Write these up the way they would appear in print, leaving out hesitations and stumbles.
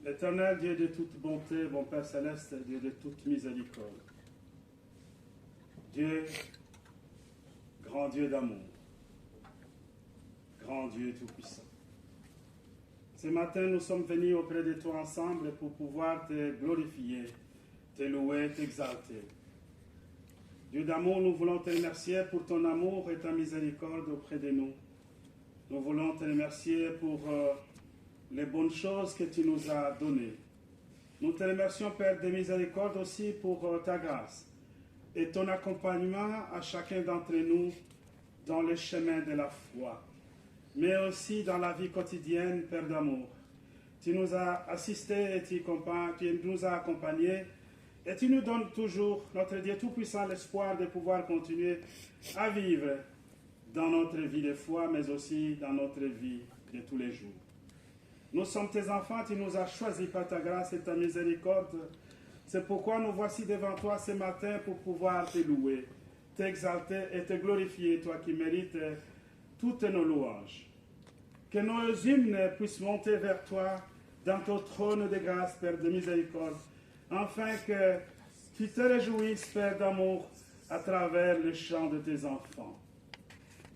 Éternel Dieu de toute bonté, bon Père céleste, Dieu de toute miséricorde, Dieu, grand Dieu d'amour, grand Dieu tout-puissant. Ce matin, nous sommes venus auprès de toi ensemble pour pouvoir te glorifier, te louer, t'exalter. Dieu d'amour, nous voulons te remercier pour ton amour et ta miséricorde auprès de nous. Nous voulons te remercier pour les bonnes choses que tu nous as données. Nous te remercions, Père de miséricorde, aussi pour ta grâce et ton accompagnement à chacun d'entre nous dans le chemin de la foi, mais aussi dans la vie quotidienne, Père d'amour. Tu nous as assistés et tu nous as accompagnés et tu nous donnes toujours, notre Dieu Tout-Puissant, l'espoir de pouvoir continuer à vivre dans notre vie de foi, mais aussi dans notre vie de tous les jours. Nous sommes tes enfants, tu nous as choisis par ta grâce et ta miséricorde. C'est pourquoi nous voici devant toi ce matin pour pouvoir te louer, t'exalter et te glorifier, toi qui mérites toutes nos louanges. Que nos hymnes puissent monter vers toi dans ton trône de grâce, Père de miséricorde, afin que tu te réjouisses, Père d'amour, à travers le chant de tes enfants.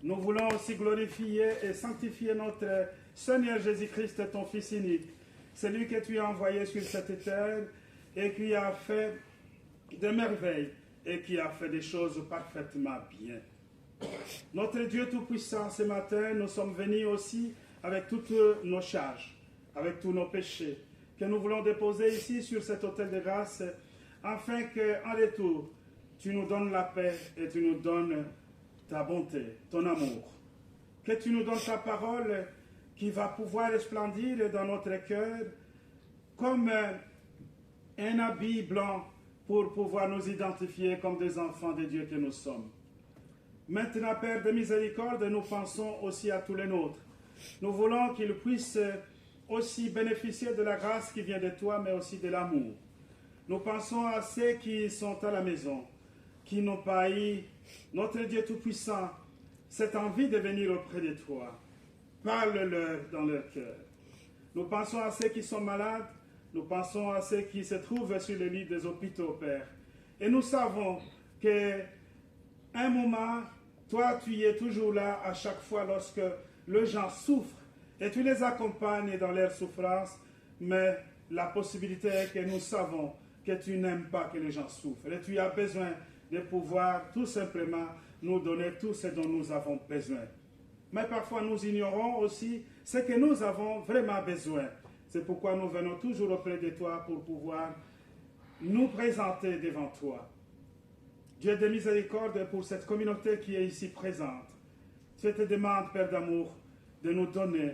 Nous voulons aussi glorifier et sanctifier notre Seigneur Jésus-Christ, ton Fils unique, celui que tu as envoyé sur cette terre et qui a fait des merveilles et qui a fait des choses parfaitement bien. Notre Dieu Tout-Puissant, ce matin, nous sommes venus aussi avec toutes nos charges, avec tous nos péchés, que nous voulons déposer ici sur cet autel de grâce, afin qu'en retour, tu nous donnes la paix et tu nous donnes ta bonté, ton amour. Que tu nous donnes ta parole qui va pouvoir resplendir dans notre cœur comme un habit blanc pour pouvoir nous identifier comme des enfants de Dieu que nous sommes. Maintenant, Père de miséricorde, nous pensons aussi à tous les nôtres. Nous voulons qu'ils puissent aussi bénéficier de la grâce qui vient de toi, mais aussi de l'amour. Nous pensons à ceux qui sont à la maison, qui n'ont pas eu, notre Dieu Tout-Puissant, cette envie de venir auprès de toi. Parle-leur dans leur cœur. Nous pensons à ceux qui sont malades, nous pensons à ceux qui se trouvent sur le lit des hôpitaux, Père. Et nous savons qu'à un moment, toi, tu es toujours là à chaque fois lorsque les gens souffrent et tu les accompagnes dans leur souffrance, mais la possibilité est que nous savons que tu n'aimes pas que les gens souffrent et tu as besoin de pouvoir tout simplement nous donner tout ce dont nous avons besoin. Mais parfois nous ignorons aussi ce que nous avons vraiment besoin. C'est pourquoi nous venons toujours auprès de toi pour pouvoir nous présenter devant toi. Dieu de miséricorde pour cette communauté qui est ici présente. Je te demande, Père d'amour, de nous donner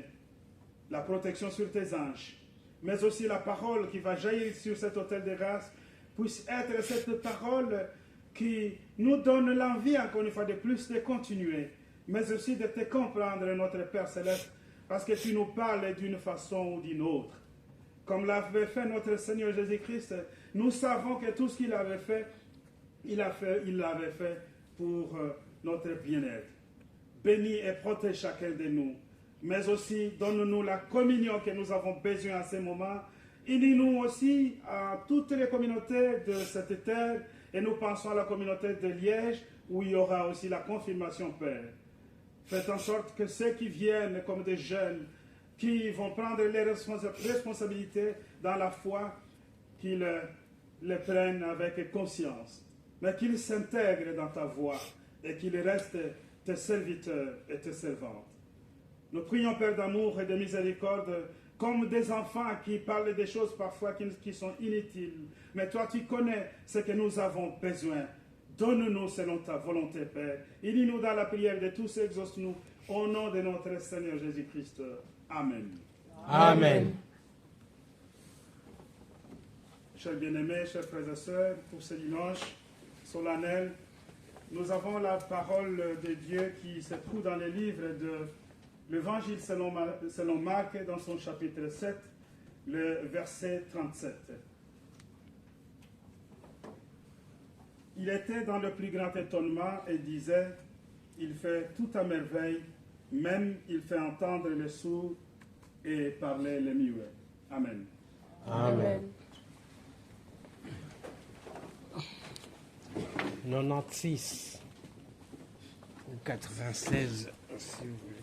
la protection sur tes anges, mais aussi la parole qui va jaillir sur cet autel de grâce puisse être cette parole qui nous donne l'envie, encore une fois de plus, de continuer, mais aussi de te comprendre, notre Père Céleste, parce que tu nous parles d'une façon ou d'une autre. Comme l'avait fait notre Seigneur Jésus-Christ, nous savons que tout ce qu'il avait fait, il l'avait fait pour notre bien-être. Bénis et protège chacun de nous, mais aussi donne-nous la communion que nous avons besoin à ce moment. Unis-nous aussi à toutes les communautés de cette terre, et nous pensons à la communauté de Liège, où il y aura aussi la confirmation, Père. Faites en sorte que ceux qui viennent comme des jeunes, qui vont prendre les responsabilités dans la foi, qu'ils les prennent avec conscience, mais qu'ils s'intègrent dans ta voie et qu'ils restent tes serviteurs et tes servantes. Nous prions, Père d'amour et de miséricorde, comme des enfants qui parlent des choses parfois qui sont inutiles. Mais toi, tu connais ce que nous avons besoin. Donne-nous selon ta volonté, Père. Unis-nous dans la prière de tous, exauce-nous. Au nom de notre Seigneur Jésus-Christ. Amen. Amen. Chers bien-aimés, chers frères et sœurs, pour ce dimanche solennel, nous avons la parole de Dieu qui se trouve dans le livre de l'Évangile selon Marc, dans son chapitre 7, le verset 37. Il était dans le plus grand étonnement et disait, il fait tout à merveille, même il fait entendre les sourds et parler les muets. Amen. Amen. 96 ou 96, si vous voulez.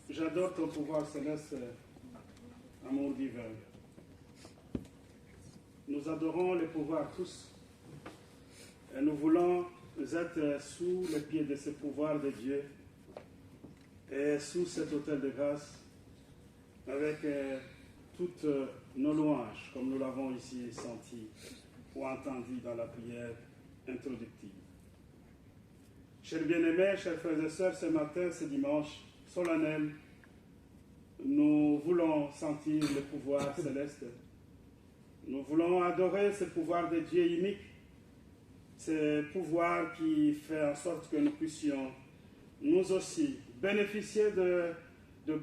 J'adore ton pouvoir céleste, amour divin. Nous adorons le pouvoir tous et nous voulons être sous les pieds de ce pouvoir de Dieu et sous cet autel de grâce avec toutes nos louanges, comme nous l'avons ici senti ou entendu dans la prière introductive. Chers bien-aimés, chers frères et sœurs, ce matin, ce dimanche solennel, nous voulons sentir le pouvoir céleste. Nous voulons adorer ce pouvoir de Dieu unique, ce pouvoir qui fait en sorte que nous puissions, nous aussi, bénéficier de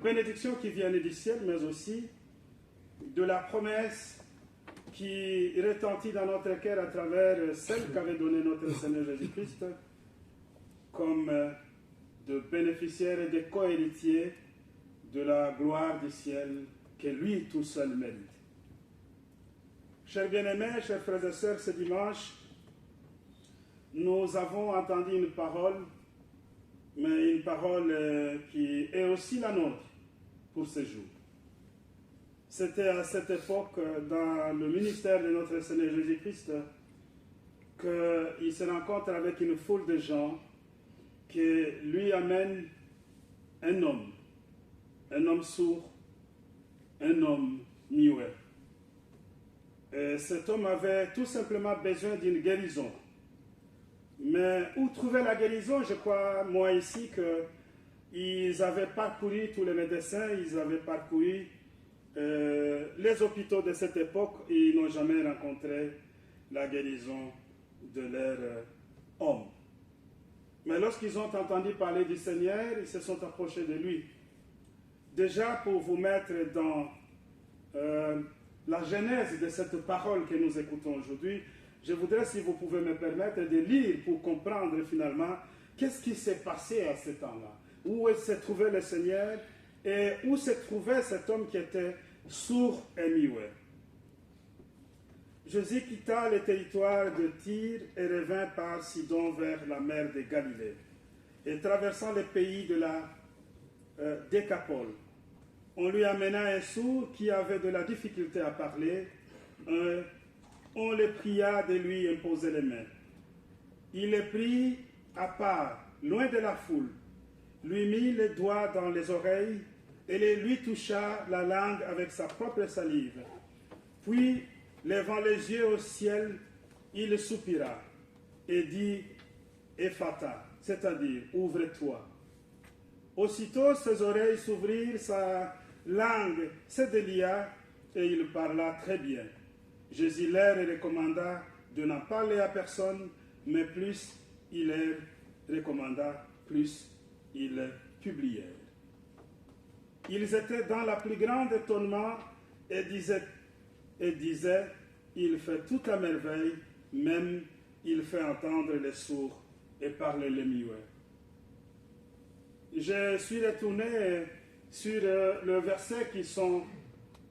bénédictions qui viennent du ciel, mais aussi de la promesse qui retentit dans notre cœur à travers celle qu'avait donnée notre Seigneur Jésus-Christ, comme de bénéficiaires et de co-héritiers de la gloire du ciel que lui tout seul mérite. Chers bien-aimés, chers frères et sœurs, ce dimanche, nous avons entendu une parole, mais une parole qui est aussi la nôtre pour ce jour. C'était à cette époque, dans le ministère de notre Seigneur Jésus-Christ, qu'il se rencontre avec une foule de gens qui lui amènent un homme sourd, un homme muet. Et cet homme avait tout simplement besoin d'une guérison. Mais où trouver la guérison? Je crois, moi ici, qu'ils avaient parcouru tous les médecins, ils avaient parcouru les hôpitaux de cette époque et ils n'ont jamais rencontré la guérison de leur homme. Mais lorsqu'ils ont entendu parler du Seigneur, ils se sont approchés de lui. Déjà, pour vous mettre dans la genèse de cette parole que nous écoutons aujourd'hui, je voudrais, si vous pouvez me permettre, de lire pour comprendre finalement qu'est-ce qui s'est passé à ce temps-là. Où se trouvait le Seigneur et où se trouvait cet homme qui était sourd et muet. Jésus quitta le territoire de Tyr et revint par Sidon vers la mer de Galilée. Et traversant le pays de la Décapole, on lui amena un sourd qui avait de la difficulté à parler. On le pria de lui imposer les mains. Il le prit à part, loin de la foule, lui mit les doigts dans les oreilles et lui toucha la langue avec sa propre salive. Puis, levant les yeux au ciel, il soupira et dit « Ephata », c'est-à-dire « Ouvre-toi ». Aussitôt ses oreilles s'ouvrirent, sa langue se délia et il parla très bien. Jésus leur recommanda de n'en parler à personne, mais plus il leur recommanda, plus ils publièrent. Ils étaient dans la plus grande étonnement et disaient, il fait toute la merveille, même il fait entendre les sourds et parler les muets. Je suis retourné sur le verset qui sont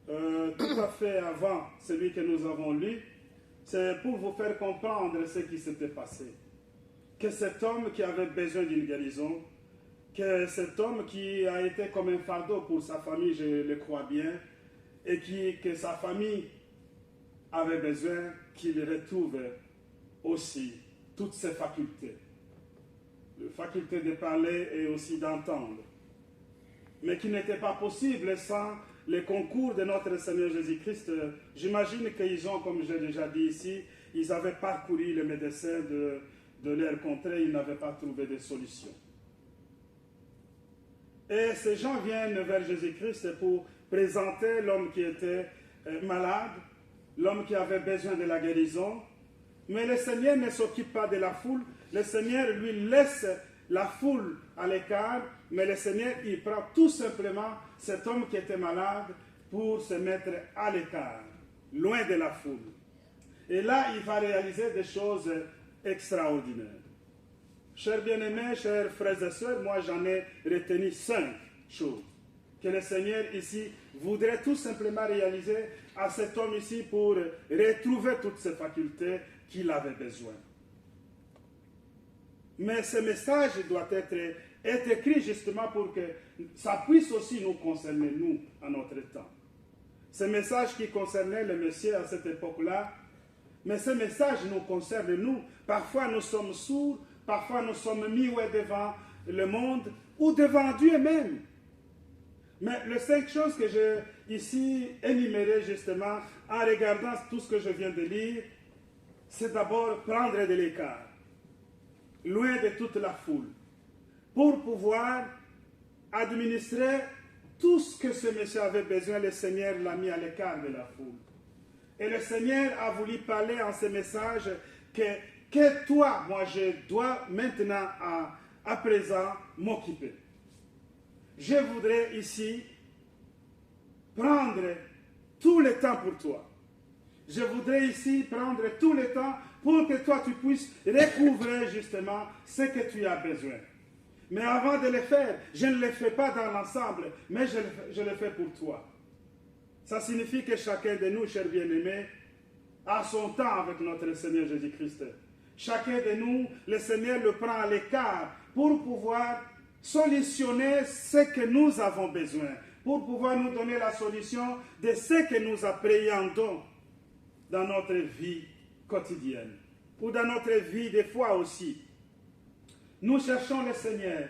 tout à fait avant celui que nous avons lu. C'est pour vous faire comprendre ce qui s'était passé. Que cet homme qui avait besoin d'une guérison, que cet homme qui a été comme un fardeau pour sa famille, je le crois bien, et que sa famille avait besoin qu'il retrouve aussi toutes ses facultés. La faculté de parler et aussi d'entendre. Mais qui n'était pas possible sans le concours de notre Seigneur Jésus-Christ. J'imagine qu'ils ont, comme j'ai déjà dit ici, ils avaient parcouru les médecins de leur contrée, ils n'avaient pas trouvé de solution. Et ces gens viennent vers Jésus-Christ pour présenter l'homme qui était malade, l'homme qui avait besoin de la guérison. Mais le Seigneur ne s'occupe pas de la foule. Le Seigneur lui laisse la foule à l'écart, mais le Seigneur, il prend tout simplement cet homme qui était malade pour se mettre à l'écart, loin de la foule. Et là, il va réaliser des choses extraordinaires. Chers bien-aimés, chers frères et sœurs, moi j'en ai retenu 5 choses que le Seigneur ici voudrait tout simplement réaliser à cet homme ici pour retrouver toutes ses facultés qu'il avait besoin. Mais ce message doit être écrit justement pour que ça puisse aussi nous concerner, nous, à notre temps. Ce message qui concernait le Messie à cette époque-là, mais ce message nous concerne, nous. Parfois nous sommes sourds, parfois nous sommes muets devant le monde ou devant Dieu même. Mais les 5 choses que j'ai ici énumérées justement en regardant tout ce que je viens de lire, c'est d'abord prendre de l'écart, loin de toute la foule, pour pouvoir administrer tout ce que ce monsieur avait besoin. Le Seigneur l'a mis à l'écart de la foule. Et le Seigneur a voulu parler en ce message que toi, moi, je dois maintenant, à présent, m'occuper. Je voudrais ici prendre tout le temps pour toi. Je voudrais ici prendre tout le temps pour que toi, tu puisses recouvrer justement ce que tu as besoin. Mais avant de le faire, je ne le fais pas dans l'ensemble, mais je le fais pour toi. Ça signifie que chacun de nous, chers bien-aimés, a son temps avec notre Seigneur Jésus-Christ. Chacun de nous, le Seigneur le prend à l'écart pour pouvoir solutionner ce que nous avons besoin, pour pouvoir nous donner la solution de ce que nous appréhendons dans notre vie quotidienne ou dans notre vie des fois aussi. Nous cherchons le Seigneur,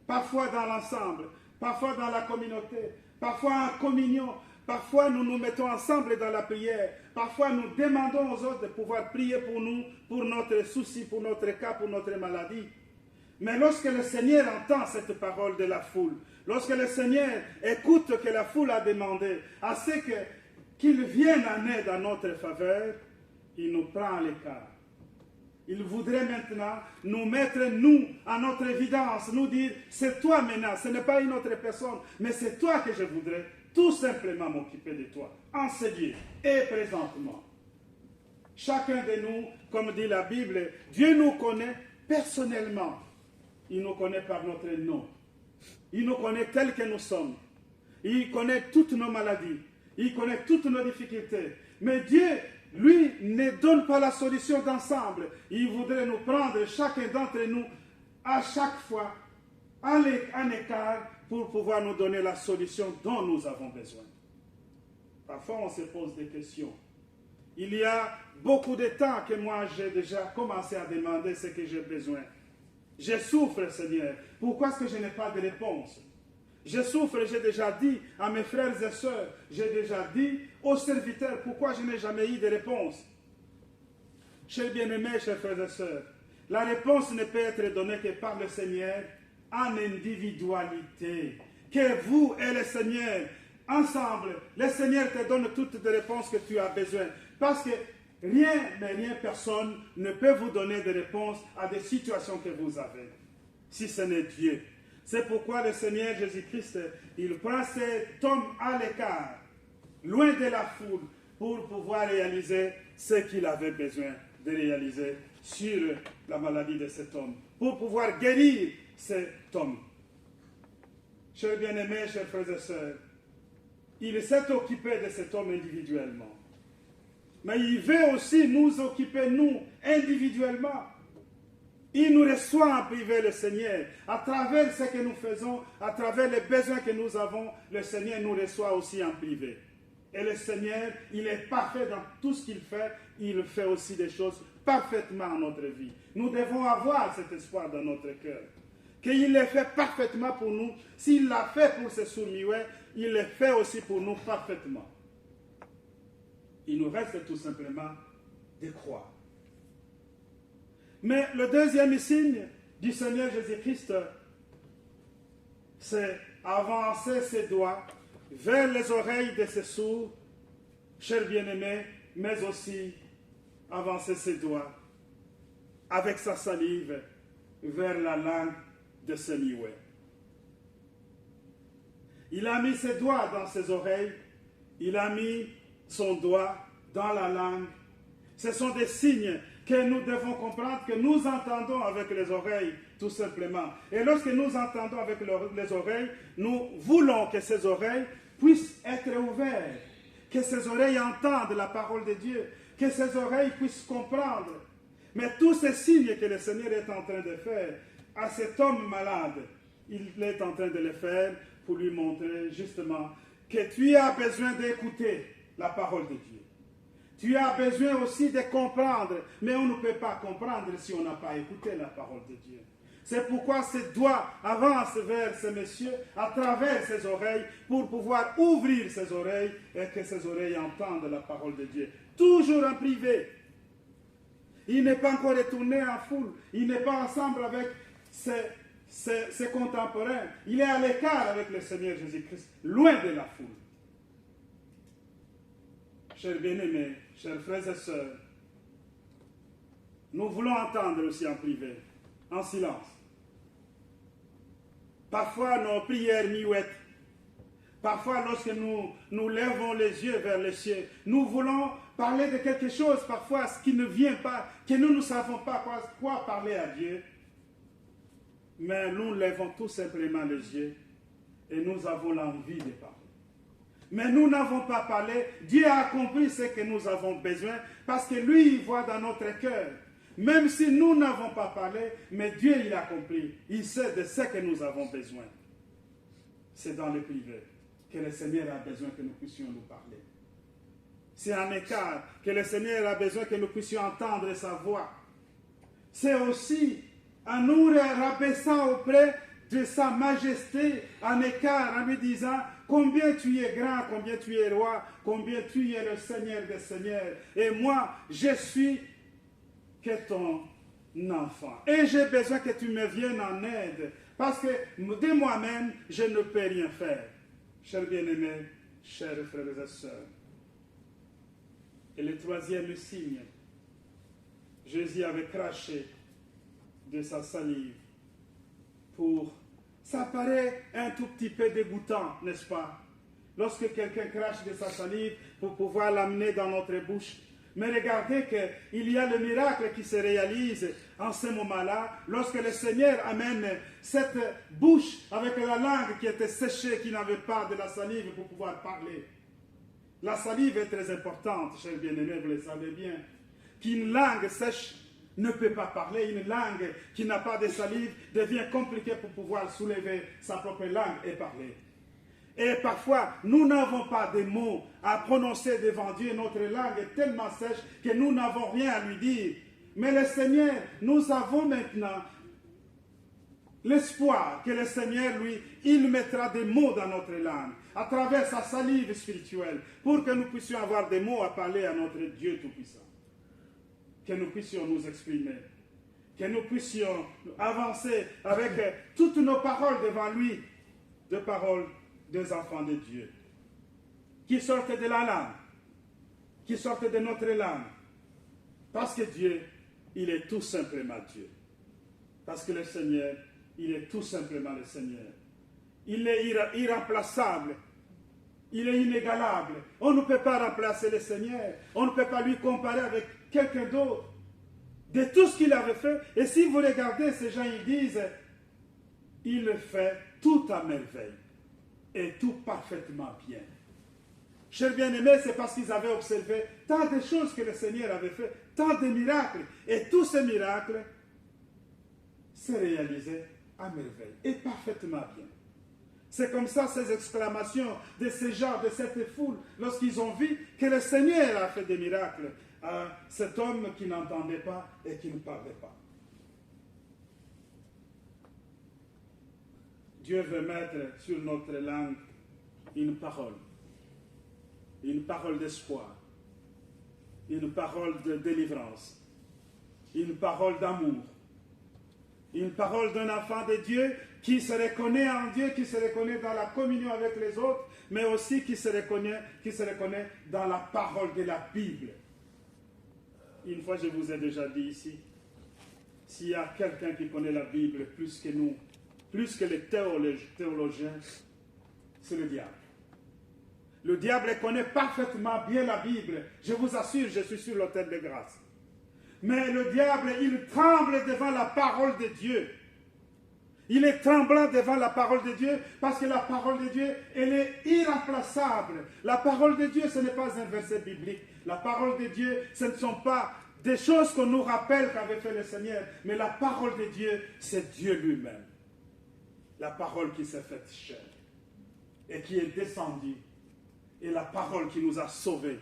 parfois dans l'ensemble, parfois dans la communauté, parfois en communion, parfois nous nous mettons ensemble dans la prière, parfois nous demandons aux autres de pouvoir prier pour nous, pour notre souci, pour notre cas, pour notre maladie. Mais lorsque le Seigneur entend cette parole de la foule, lorsque le Seigneur écoute que la foule a demandé à ce qu'il vienne en aide à notre faveur, il nous prend à l'écart. Il voudrait maintenant nous mettre, nous, à notre évidence, nous dire, c'est toi maintenant, ce n'est pas une autre personne, mais c'est toi que je voudrais tout simplement m'occuper de toi, en ce lieu et présentement. Chacun de nous, comme dit la Bible, Dieu nous connaît personnellement. Il nous connaît par notre nom. Il nous connaît tel que nous sommes. Il connaît toutes nos maladies. Il connaît toutes nos difficultés. Mais Dieu, lui, ne donne pas la solution d'ensemble. Il voudrait nous prendre, chacun d'entre nous, à chaque fois, en écart, pour pouvoir nous donner la solution dont nous avons besoin. Parfois, on se pose des questions. Il y a beaucoup de temps que moi, j'ai déjà commencé à demander ce que j'ai besoin. Je souffre, Seigneur. Pourquoi est-ce que je n'ai pas de réponse? Je souffre, j'ai déjà dit à mes frères et sœurs, j'ai déjà dit aux serviteurs, pourquoi je n'ai jamais eu de réponse. Chers bien-aimés, chers frères et sœurs, la réponse ne peut être donnée que par le Seigneur en individualité. Que vous et le Seigneur, ensemble, le Seigneur te donne toutes les réponses que tu as besoin. Parce que rien, mais rien, personne ne peut vous donner de réponse à des situations que vous avez, si ce n'est Dieu. C'est pourquoi le Seigneur Jésus-Christ, il prend cet homme à l'écart, loin de la foule, pour pouvoir réaliser ce qu'il avait besoin de réaliser sur la maladie de cet homme, pour pouvoir guérir cet homme. Chers bien-aimés, chers frères et sœurs, il s'est occupé de cet homme individuellement. Mais il veut aussi nous occuper, nous, individuellement. Il nous reçoit en privé, le Seigneur. À travers ce que nous faisons, à travers les besoins que nous avons, le Seigneur nous reçoit aussi en privé. Et le Seigneur, il est parfait dans tout ce qu'il fait. Il fait aussi des choses parfaitement en notre vie. Nous devons avoir cet espoir dans notre cœur. Qu'il le fait parfaitement pour nous. S'il l'a fait pour ses sourds-muets, il le fait aussi pour nous parfaitement. Il nous reste tout simplement de croire. Mais le deuxième signe du Seigneur Jésus-Christ, c'est avancer ses doigts vers les oreilles de ses sourds, chers bien-aimés, mais aussi avancer ses doigts avec sa salive vers la langue de ce muet. Il a mis ses doigts dans ses oreilles, il a mis son doigt dans la langue. Ce sont des signes que nous devons comprendre, que nous entendons avec les oreilles, tout simplement. Et lorsque nous entendons avec les oreilles, nous voulons que ces oreilles puissent être ouvertes, que ces oreilles entendent la parole de Dieu, que ces oreilles puissent comprendre. Mais tous ces signes que le Seigneur est en train de faire à cet homme malade, il est en train de les faire pour lui montrer justement que tu as besoin d'écouter la parole de Dieu. Tu as besoin aussi de comprendre, mais on ne peut pas comprendre si on n'a pas écouté la parole de Dieu. C'est pourquoi ses doigts avancent vers ce monsieur à travers ses oreilles pour pouvoir ouvrir ses oreilles et que ses oreilles entendent la parole de Dieu. Toujours en privé. Il n'est pas encore retourné en foule. Il n'est pas ensemble avec ses contemporains. Il est à l'écart avec le Seigneur Jésus-Christ, loin de la foule. Chers bien-aimés, chers frères et sœurs, nous voulons entendre aussi en privé, en silence. Parfois nos prières muettes, parfois lorsque nous lèvons les yeux vers les cieux, nous voulons parler de quelque chose, parfois ce qui ne vient pas, que nous ne savons pas quoi parler à Dieu. Mais nous lèvons tout simplement les yeux et nous avons l'envie de parler. Mais nous n'avons pas parlé. Dieu a compris ce que nous avons besoin parce que lui, il voit dans notre cœur. Même si nous n'avons pas parlé, mais Dieu, il a compris. Il sait de ce que nous avons besoin. C'est dans le privé que le Seigneur a besoin que nous puissions nous parler. C'est en écart que le Seigneur a besoin que nous puissions entendre sa voix. C'est aussi en nous rabaissant auprès de sa majesté, en écart, en lui disant combien tu es grand, combien tu es roi, combien tu es le Seigneur des Seigneurs. Et moi, je suis que ton enfant. Et j'ai besoin que tu me viennes en aide, parce que de moi-même, je ne peux rien faire. Chers bien-aimés, chers frères et sœurs. Et le troisième signe, Jésus avait craché de sa salive pour... Ça paraît un tout petit peu dégoûtant, n'est-ce pas? Lorsque quelqu'un crache de sa salive pour pouvoir l'amener dans notre bouche. Mais regardez qu'il y a le miracle qui se réalise en ce moment-là, lorsque le Seigneur amène cette bouche avec la langue qui était séchée, qui n'avait pas de la salive pour pouvoir parler. La salive est très importante, chers bien-aimés, vous le savez bien. Qu'une langue sèche ne peut pas parler. Une langue qui n'a pas de salive devient compliquée pour pouvoir soulever sa propre langue et parler. Et parfois, nous n'avons pas de mots à prononcer devant Dieu. Notre langue est tellement sèche que nous n'avons rien à lui dire. Mais le Seigneur, nous avons maintenant l'espoir que le Seigneur, lui, il mettra des mots dans notre langue, à travers sa salive spirituelle, pour que nous puissions avoir des mots à parler à notre Dieu Tout-Puissant. Que nous puissions nous exprimer, que nous puissions avancer avec toutes nos paroles devant lui, de paroles des enfants de Dieu, qui sortent de la langue, qui sortent de notre langue, parce que Dieu, il est tout simplement Dieu. Parce que le Seigneur, il est tout simplement le Seigneur. Il est irremplaçable. Il est inégalable. On ne peut pas remplacer le Seigneur. On ne peut pas lui comparer avec quelqu'un d'autre. De tout ce qu'il avait fait. Et si vous regardez, ces gens, ils disent, il le fait tout à merveille. Et tout parfaitement bien. Chers bien-aimés, c'est parce qu'ils avaient observé tant de choses que le Seigneur avait fait, tant de miracles. Et tous ces miracles se réalisaient à merveille et parfaitement bien. C'est comme ça ces exclamations de ces gens, de cette foule, lorsqu'ils ont vu que le Seigneur a fait des miracles à cet homme qui n'entendait pas et qui ne parlait pas. Dieu veut mettre sur notre langue une parole d'espoir, une parole de délivrance, une parole d'amour, une parole d'un enfant de Dieu qui se reconnaît en Dieu, qui se reconnaît dans la communion avec les autres, mais aussi qui se reconnaît dans la parole de la Bible. Une fois, je vous ai déjà dit ici, s'il y a quelqu'un qui connaît la Bible plus que nous, plus que les théologiens, c'est le diable. Le diable connaît parfaitement bien la Bible. Je vous assure, je suis sur l'autel de grâce. Mais le diable, il tremble devant la parole de Dieu. Il est tremblant devant la parole de Dieu parce que la parole de Dieu, elle est irremplaçable. La parole de Dieu, ce n'est pas un verset biblique. La parole de Dieu, ce ne sont pas des choses qu'on nous rappelle qu'avait fait le Seigneur. Mais la parole de Dieu, c'est Dieu lui-même. La parole qui s'est faite chair et qui est descendue. Et la parole qui nous a sauvés.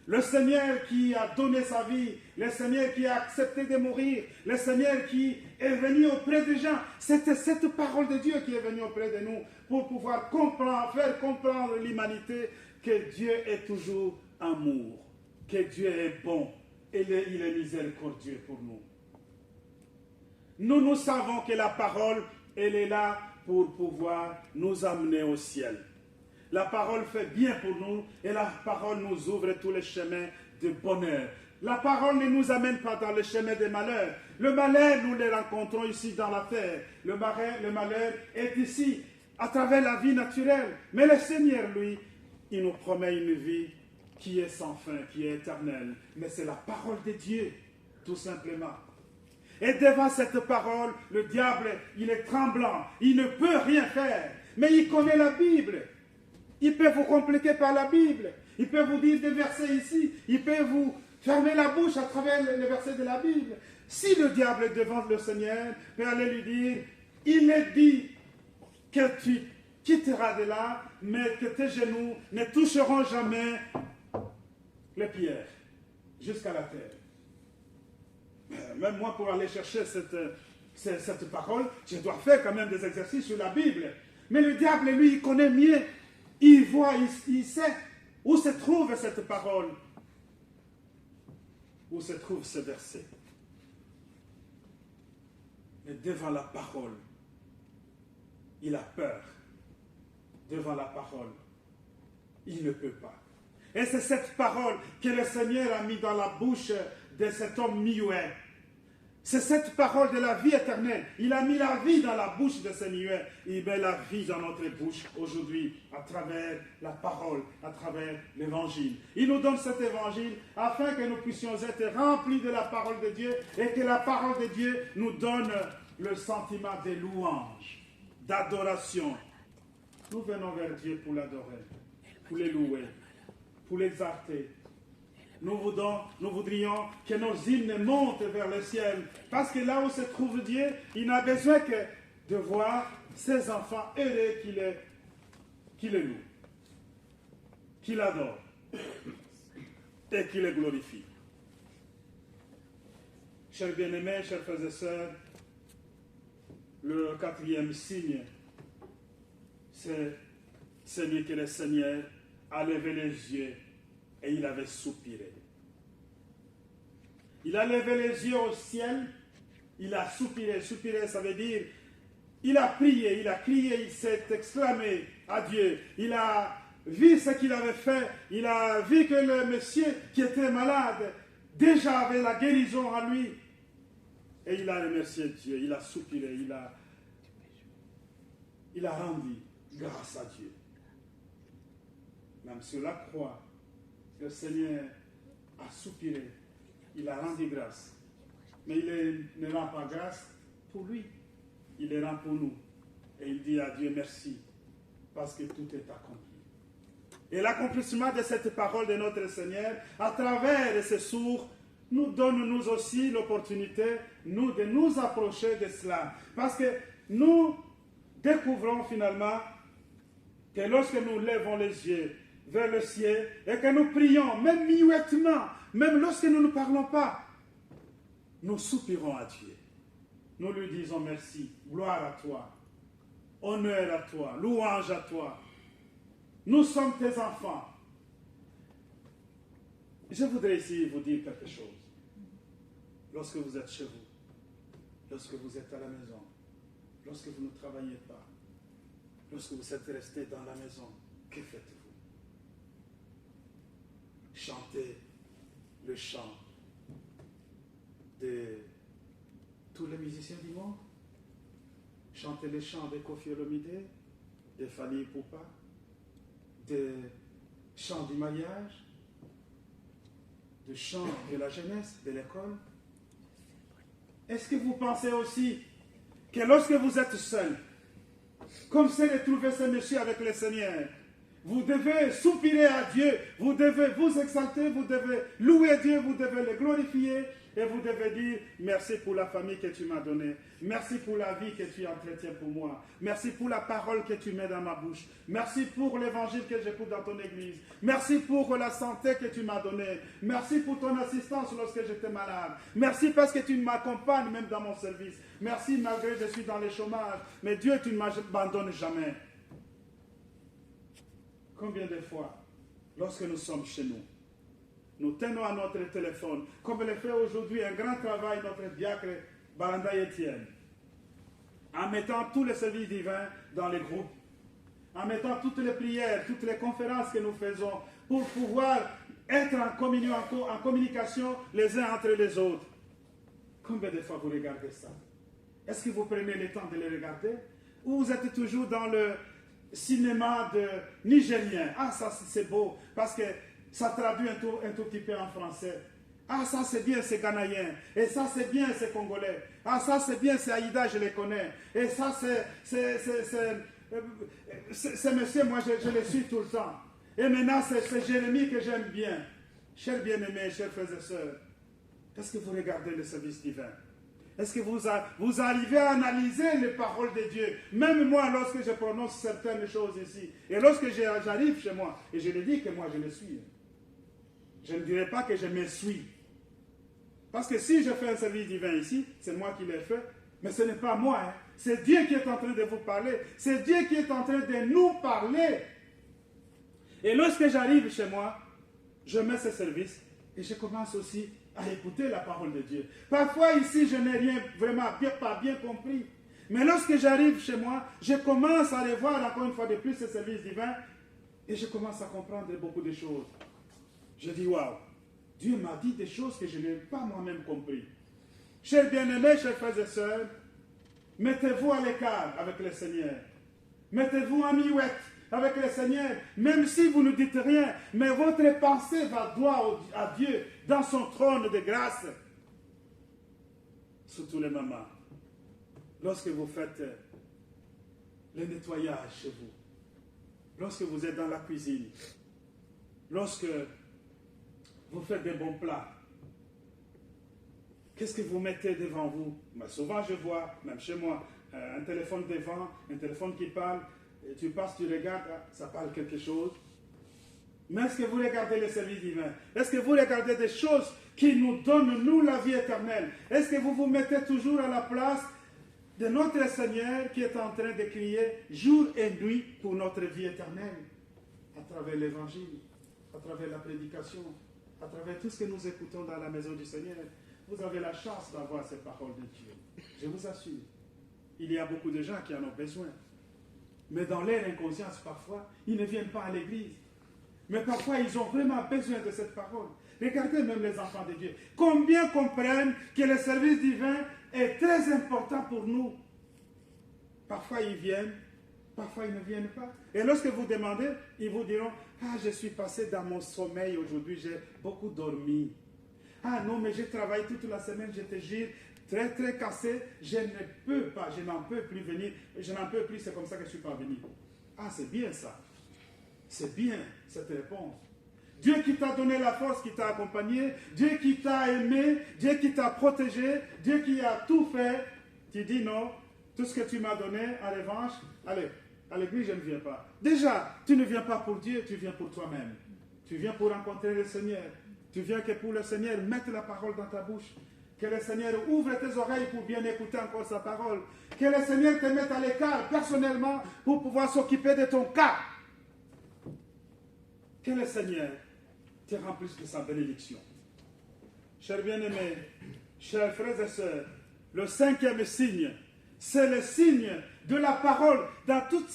Le Seigneur qui a donné sa vie, le Seigneur qui a accepté de mourir, le Seigneur qui est venu auprès des gens. C'était cette parole de Dieu qui est venue auprès de nous pour pouvoir faire comprendre l'humanité que Dieu est toujours amour, que Dieu est bon et il est miséricordieux pour nous. Nous savons que la parole, elle est là pour pouvoir nous amener au ciel. La parole fait bien pour nous et la parole nous ouvre tous les chemins de bonheur. La parole ne nous amène pas dans le chemin des malheurs. Le malheur, nous le rencontrons ici dans la terre. Le malheur est ici, à travers la vie naturelle. Mais le Seigneur, lui, il nous promet une vie qui est sans fin, qui est éternelle. Mais c'est la parole de Dieu, tout simplement. Et devant cette parole, le diable, il est tremblant. Il ne peut rien faire. Mais il connaît la Bible. Il peut vous compliquer par la Bible. Il peut vous dire des versets ici. Il peut vous fermer la bouche à travers les versets de la Bible. Si le diable est devant le Seigneur, peut aller lui dire, il est dit que tu quitteras de là, mais que tes genoux ne toucheront jamais les pierres jusqu'à la terre. Même moi, pour aller chercher cette parole, je dois faire quand même des exercices sur la Bible. Mais le diable, lui, il connaît mieux. Il voit, il sait où se trouve cette parole, où se trouve ce verset. Mais devant la parole, il a peur. Devant la parole, il ne peut pas. Et c'est cette parole que le Seigneur a mis dans la bouche de cet homme muet. C'est cette parole de la vie éternelle. Il a mis la vie dans la bouche de ce muet. Il met la vie dans notre bouche aujourd'hui à travers la parole, à travers l'évangile. Il nous donne cet évangile afin que nous puissions être remplis de la parole de Dieu et que la parole de Dieu nous donne le sentiment de louange, d'adoration. Nous venons vers Dieu pour l'adorer, pour le louer, pour l'exalter. Nous voudrions que nos hymnes montent vers le ciel. Parce que là où se trouve Dieu, il n'a besoin que de voir ses enfants heureux qui le louent, qui l'adorent et qui le glorifient. Chers bien-aimés, chers frères et sœurs, Le quatrième signe, c'est celui que le Seigneur a levé les yeux et il avait soupiré. Il a levé les yeux au ciel, il a soupiré. Soupirer, ça veut dire, il a prié, il a crié, il s'est exclamé à Dieu. Il a vu ce qu'il avait fait, il a vu que le monsieur qui était malade déjà avait la guérison en lui. Et il a remercié Dieu, il a soupiré, il a rendu grâce à Dieu. Même sur la croix, le Seigneur a soupiré, il a rendu grâce. Mais il ne rend pas grâce pour lui, il le rend pour nous. Et il dit à Dieu merci, parce que tout est accompli. Et l'accomplissement de cette parole de notre Seigneur, à travers ces sourds, nous donne nous aussi l'opportunité, nous, de nous approcher de cela. Parce que nous découvrons finalement que lorsque nous levons les yeux vers le ciel et que nous prions, même muettement, même lorsque nous ne parlons pas, nous soupirons à Dieu. Nous lui disons merci, gloire à toi, honneur à toi, louange à toi. Nous sommes tes enfants. Je voudrais ici vous dire quelque chose. Lorsque vous êtes chez vous, lorsque vous êtes à la maison, lorsque vous ne travaillez pas, lorsque vous êtes resté dans la maison, que faites-vous? Chantez le chant de tous les musiciens du monde. Chantez les chants de Koffi Olomide, de Fally Ipupa, des chants du mariage, des chants de la jeunesse, de l'école. Est-ce que vous pensez aussi que lorsque vous êtes seul, comme c'est de trouver ce monsieur avec le Seigneur, vous devez soupirer à Dieu, vous devez vous exalter, vous devez louer Dieu, vous devez le glorifier et vous devez dire merci pour la famille que tu m'as donnée, merci pour la vie que tu entretiens pour moi, merci pour la parole que tu mets dans ma bouche, merci pour l'évangile que j'écoute dans ton église, merci pour la santé que tu m'as donnée, merci pour ton assistance lorsque j'étais malade, merci parce que tu m'accompagnes même dans mon service, merci malgré que je suis dans le chômage, mais Dieu, tu ne m'abandonnes jamais. Combien de fois, lorsque nous sommes chez nous, nous tenons à notre téléphone, comme le fait aujourd'hui un grand travail notre diacre Baranda Etienne, en mettant tous les services divins dans les groupes, en mettant toutes les prières, toutes les conférences que nous faisons pour pouvoir être en communion, en communication les uns entre les autres. Combien de fois vous regardez ça? Est-ce que vous prenez le temps de les regarder? Ou vous êtes toujours dans le cinéma de nigérien? Ah, ça c'est beau, parce que ça traduit un tout petit peu en français. Ah, ça c'est bien, c'est ghanéen. Et ça c'est bien, c'est congolais. Ah, ça c'est bien, c'est Aïda, je les connais. Et ça c'est monsieur, moi je le suis tout le temps. Et maintenant c'est Jérémie que j'aime bien. Chers bien-aimés, chers frères et sœurs, est-ce que vous regardez le service divin? Est-ce que vous arrivez à analyser les paroles de Dieu? Même moi, lorsque je prononce certaines choses ici, et lorsque j'arrive chez moi, et je le dis que moi je le suis, je ne dirais pas que je me suis. Parce que si je fais un service divin ici, c'est moi qui l'ai fait, mais ce n'est pas moi. Hein. C'est Dieu qui est en train de vous parler. C'est Dieu qui est en train de nous parler. Et lorsque j'arrive chez moi, je mets ce service et je commence aussi à écouter la parole de Dieu. Parfois ici, je n'ai rien vraiment pas bien compris. Mais lorsque j'arrive chez moi, je commence à revoir encore une fois de plus ce service divin et je commence à comprendre beaucoup de choses. Je dis, waouh, Dieu m'a dit des choses que je n'ai pas moi-même compris. Chers bien-aimés, chers frères et sœurs, mettez-vous à l'écart avec le Seigneur. Mettez-vous en miouette avec le Seigneur, même si vous ne dites rien, mais votre pensée va droit à Dieu dans son trône de grâce. Surtout les mamans, lorsque vous faites le nettoyage chez vous, lorsque vous êtes dans la cuisine, lorsque vous faites des bons plats, qu'est-ce que vous mettez devant vous? Mais souvent je vois, même chez moi, un téléphone devant, un téléphone qui parle, et tu passes, tu regardes, ça parle quelque chose. Mais est-ce que vous regardez le service divin? Est-ce que vous regardez des choses qui nous donnent, nous, la vie éternelle? Est-ce que vous vous mettez toujours à la place de notre Seigneur qui est en train de crier jour et nuit pour notre vie éternelle, à travers l'évangile, à travers la prédication, à travers tout ce que nous écoutons dans la maison du Seigneur. Vous avez la chance d'avoir ces paroles de Dieu. Je vous assure, il y a beaucoup de gens qui en ont besoin. Mais dans leur inconscience, parfois, ils ne viennent pas à l'église. Mais parfois, ils ont vraiment besoin de cette parole. Regardez même les enfants de Dieu. Combien comprennent que le service divin est très important pour nous. Parfois, ils viennent, parfois, ils ne viennent pas. Et lorsque vous demandez, ils vous diront, « Ah, je suis passé dans mon sommeil aujourd'hui, j'ai beaucoup dormi. Ah non, mais j'ai travaillé toute la semaine, je te jure, très, très cassé, je ne peux pas, je n'en peux plus venir, je n'en peux plus, c'est comme ça que je ne suis pas venu. » Ah, c'est bien ça. C'est bien cette réponse. Dieu qui t'a donné la force, qui t'a accompagné, Dieu qui t'a aimé, Dieu qui t'a protégé, Dieu qui a tout fait. Tu dis non, tout ce que tu m'as donné, en revanche, allez, à l'église je ne viens pas. Déjà, tu ne viens pas pour Dieu, tu viens pour toi-même. Tu viens pour rencontrer le Seigneur. Tu viens que pour le Seigneur, mettre la parole dans ta bouche. Que le Seigneur ouvre tes oreilles pour bien écouter encore sa parole. Que le Seigneur te mette à l'écart personnellement pour pouvoir s'occuper de ton cas. Que le Seigneur te remplisse de sa bénédiction. Chers bien-aimés, chers frères et sœurs, le 5e signe, c'est le signe de la parole. Dans tous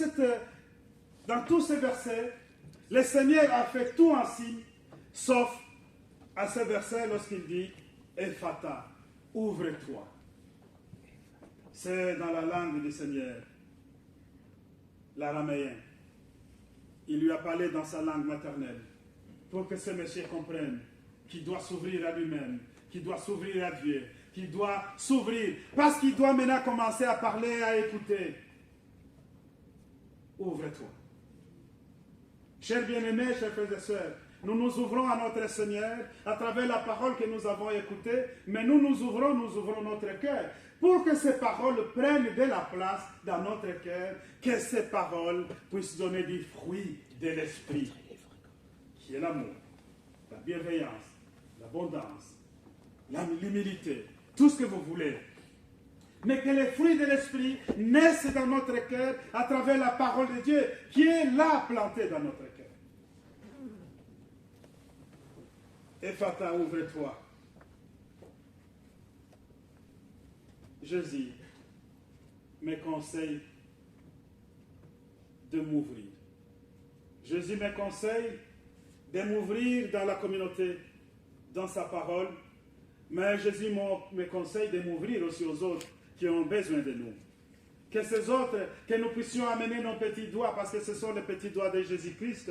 ces versets, le Seigneur a fait tout en signe, sauf à ce verset lorsqu'il dit « Ephata, ouvre-toi ». C'est dans la langue du Seigneur, l'araméen. Il lui a parlé dans sa langue maternelle pour que ce monsieur comprenne qu'il doit s'ouvrir à lui-même, qu'il doit s'ouvrir à Dieu, qu'il doit s'ouvrir parce qu'il doit maintenant commencer à parler, à écouter. Ouvre-toi. Chers bien-aimés, chers frères et sœurs, nous nous ouvrons à notre Seigneur à travers la parole que nous avons écoutée, mais nous ouvrons notre cœur pour que ces paroles prennent de la place dans notre cœur, que ces paroles puissent donner du fruit de l'esprit, qui est l'amour, la bienveillance, l'abondance, l'humilité, tout ce que vous voulez. Mais que les fruits de l'esprit naissent dans notre cœur à travers la parole de Dieu qui est là plantée dans notre cœur. Ephata, ouvre-toi. Jésus me conseille de m'ouvrir. Jésus me conseille de m'ouvrir dans la communauté, dans sa parole, mais Jésus me conseille de m'ouvrir aussi aux autres qui ont besoin de nous. Que ces autres, que nous puissions amener nos petits doigts, parce que ce sont les petits doigts de Jésus-Christ,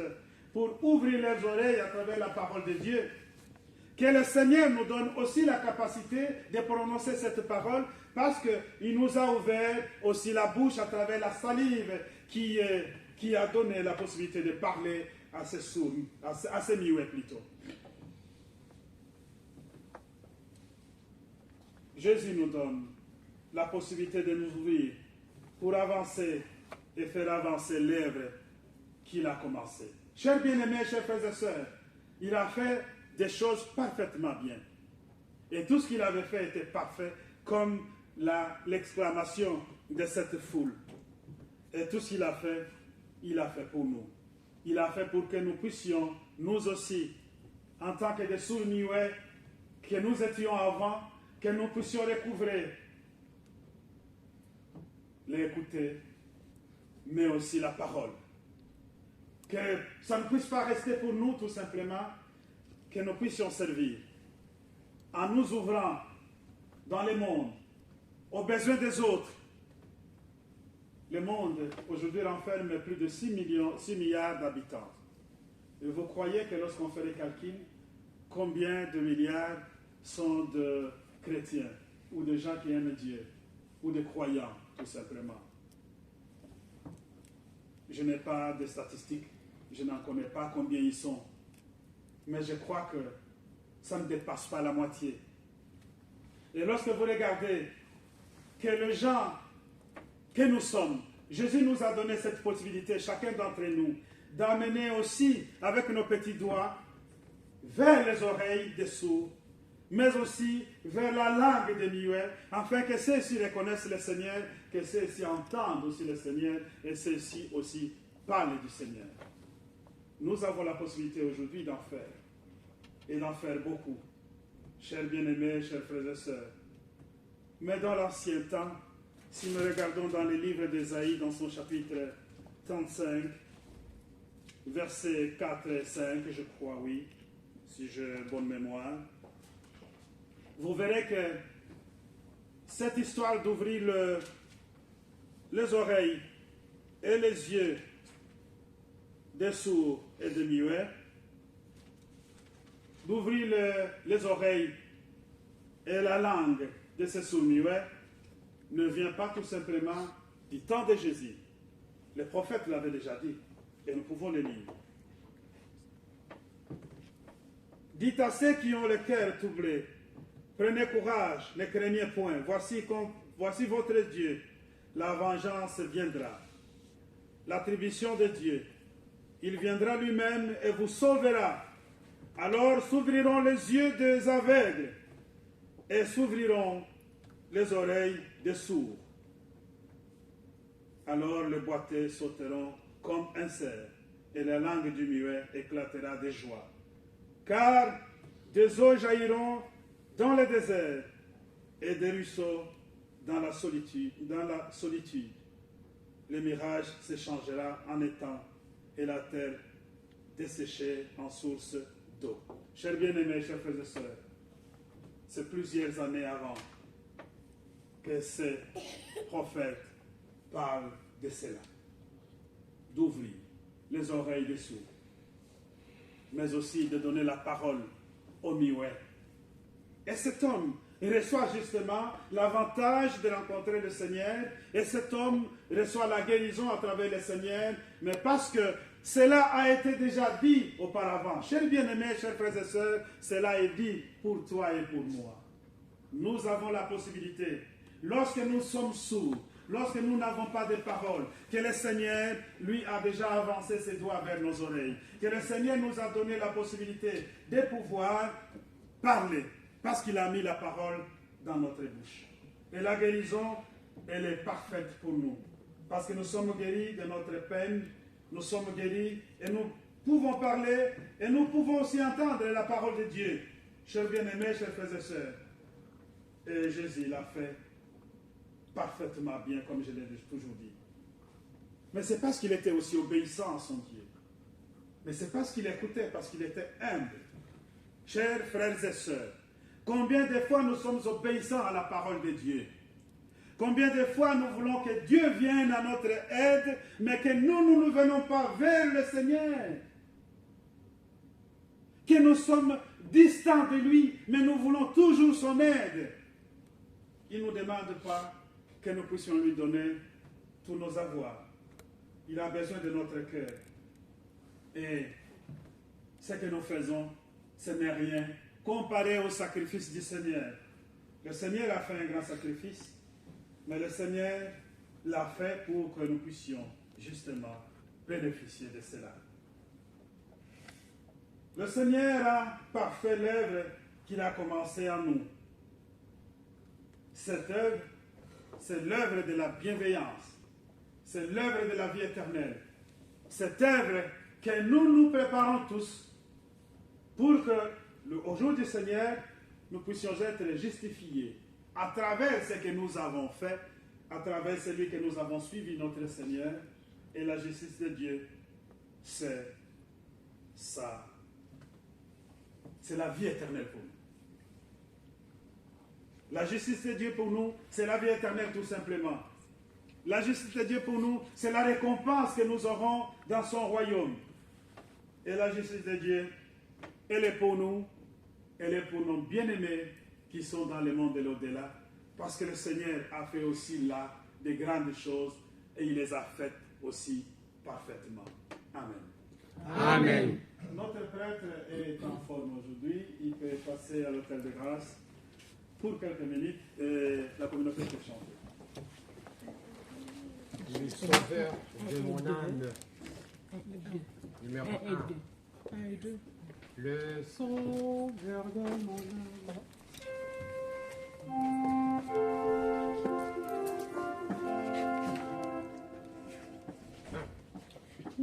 pour ouvrir leurs oreilles à travers la parole de Dieu. Que le Seigneur nous donne aussi la capacité de prononcer cette parole, parce qu'il nous a ouvert aussi la bouche à travers la salive qui a donné la possibilité de parler à ces sourds, à ces muets plutôt. Jésus nous donne la possibilité de nous ouvrir pour avancer et faire avancer l'œuvre qu'il a commencée. Chers bien-aimés, chers frères et sœurs, il a fait des choses parfaitement bien. Et tout ce qu'il avait fait était parfait, comme l'exclamation de cette foule. Et tout ce qu'il a fait pour nous. Il a fait pour que nous puissions, nous aussi, en tant que des sourds-muets que nous étions avant, que nous puissions recouvrer, l'écouter, mais aussi la parole. Que ça ne puisse pas rester pour nous tout simplement, que nous puissions servir en nous ouvrant dans le monde, aux besoins des autres. Le monde aujourd'hui renferme plus de 6 milliards d'habitants. Et vous croyez que lorsqu'on fait les calculs, combien de milliards sont de chrétiens ou de gens qui aiment Dieu ou de croyants, tout simplement? Je n'ai pas de statistiques, je n'en connais pas combien ils sont. Mais je crois que ça ne dépasse pas la moitié. Et lorsque vous regardez que les gens que nous sommes, Jésus nous a donné cette possibilité, chacun d'entre nous, d'amener aussi avec nos petits doigts vers les oreilles des sourds mais aussi vers la langue des muets, afin que ceux-ci reconnaissent le Seigneur, que ceux-ci entendent aussi le Seigneur, et ceux-ci aussi parlent du Seigneur. Nous avons la possibilité aujourd'hui d'en faire, et d'en faire beaucoup, chers bien-aimés, chers frères et sœurs. Mais dans l'ancien temps, si nous regardons dans le livre d'Ésaïe, dans son chapitre 35, versets 4 et 5, je crois, oui, si j'ai bonne mémoire, vous verrez que cette histoire d'ouvrir les oreilles et les yeux des sourds et des muets, d'ouvrir les oreilles et la langue de ces sourds muets, ne vient pas tout simplement du temps de Jésus. Les prophètes l'avaient déjà dit, et nous pouvons le lire. Dites à ceux qui ont le cœur troublé, prenez courage, ne craignez point, voici votre Dieu, la vengeance viendra. L'attribution de Dieu, il viendra lui-même et vous sauvera. Alors s'ouvriront les yeux des aveugles et s'ouvriront les oreilles des sourds. Alors les boiteux sauteront comme un cerf et la langue du muet éclatera de joie. Car des eaux jailliront dans le désert et des ruisseaux dans la solitude. Le mirage s'échangera en étang et la terre desséchée en source d'eau. Chers bien-aimés, chers frères et sœurs, c'est plusieurs années avant que ces prophètes parlent de cela, d'ouvrir les oreilles des sourds, mais aussi de donner la parole aux muets. Et cet homme, il reçoit justement l'avantage de rencontrer le Seigneur, et cet homme reçoit la guérison à travers le Seigneur, mais parce que cela a été déjà dit auparavant. Chers bien-aimés, chers frères et sœurs, cela est dit pour toi et pour moi. Nous avons la possibilité, lorsque nous sommes sourds, lorsque nous n'avons pas de parole, que le Seigneur, lui, a déjà avancé ses doigts vers nos oreilles, que le Seigneur nous a donné la possibilité de pouvoir parler, parce qu'il a mis la parole dans notre bouche. Et la guérison, elle est parfaite pour nous, parce que nous sommes guéris de notre peine, nous sommes guéris et nous pouvons parler et nous pouvons aussi entendre la parole de Dieu. Chers bien-aimés, chers frères et sœurs, et Jésus l'a fait parfaitement bien, comme je l'ai toujours dit. Mais c'est parce qu'il était aussi obéissant à son Dieu. Mais c'est parce qu'il écoutait, parce qu'il était humble. Chers frères et sœurs, combien de fois nous sommes obéissants à la parole de Dieu? Combien de fois nous voulons que Dieu vienne à notre aide, mais que nous ne venons pas vers le Seigneur? Que nous sommes distants de lui, mais nous voulons toujours son aide. Il ne nous demande pas que nous puissions lui donner tous nos avoirs. Il a besoin de notre cœur. Et ce que nous faisons, ce n'est rien comparé au sacrifice du Seigneur. Le Seigneur a fait un grand sacrifice, mais le Seigneur l'a fait pour que nous puissions justement bénéficier de cela. Le Seigneur a parfait l'œuvre qu'il a commencée en nous. Cette œuvre, c'est l'œuvre de la bienveillance. C'est l'œuvre de la vie éternelle. Cette œuvre que nous préparons tous pour que, au jour du Seigneur, nous puissions être justifiés à travers ce que nous avons fait, à travers celui que nous avons suivi, notre Seigneur. Et la justice de Dieu, c'est ça. C'est la vie éternelle pour nous. La justice de Dieu pour nous, c'est la vie éternelle tout simplement. La justice de Dieu pour nous, c'est la récompense que nous aurons dans son royaume. Et la justice de Dieu, elle est pour nous, elle est pour nos bien-aimés qui sont dans le monde de l'au-delà. Parce que le Seigneur a fait aussi là de grandes choses et il les a faites aussi parfaitement. Amen. Amen. Notre prêtre est en forme aujourd'hui. Il peut passer à l'autel de grâce pour quelques minutes et la communauté peut chanter. Le sauveur de mon âme. Numéro 1. Le sauveur de mon âme.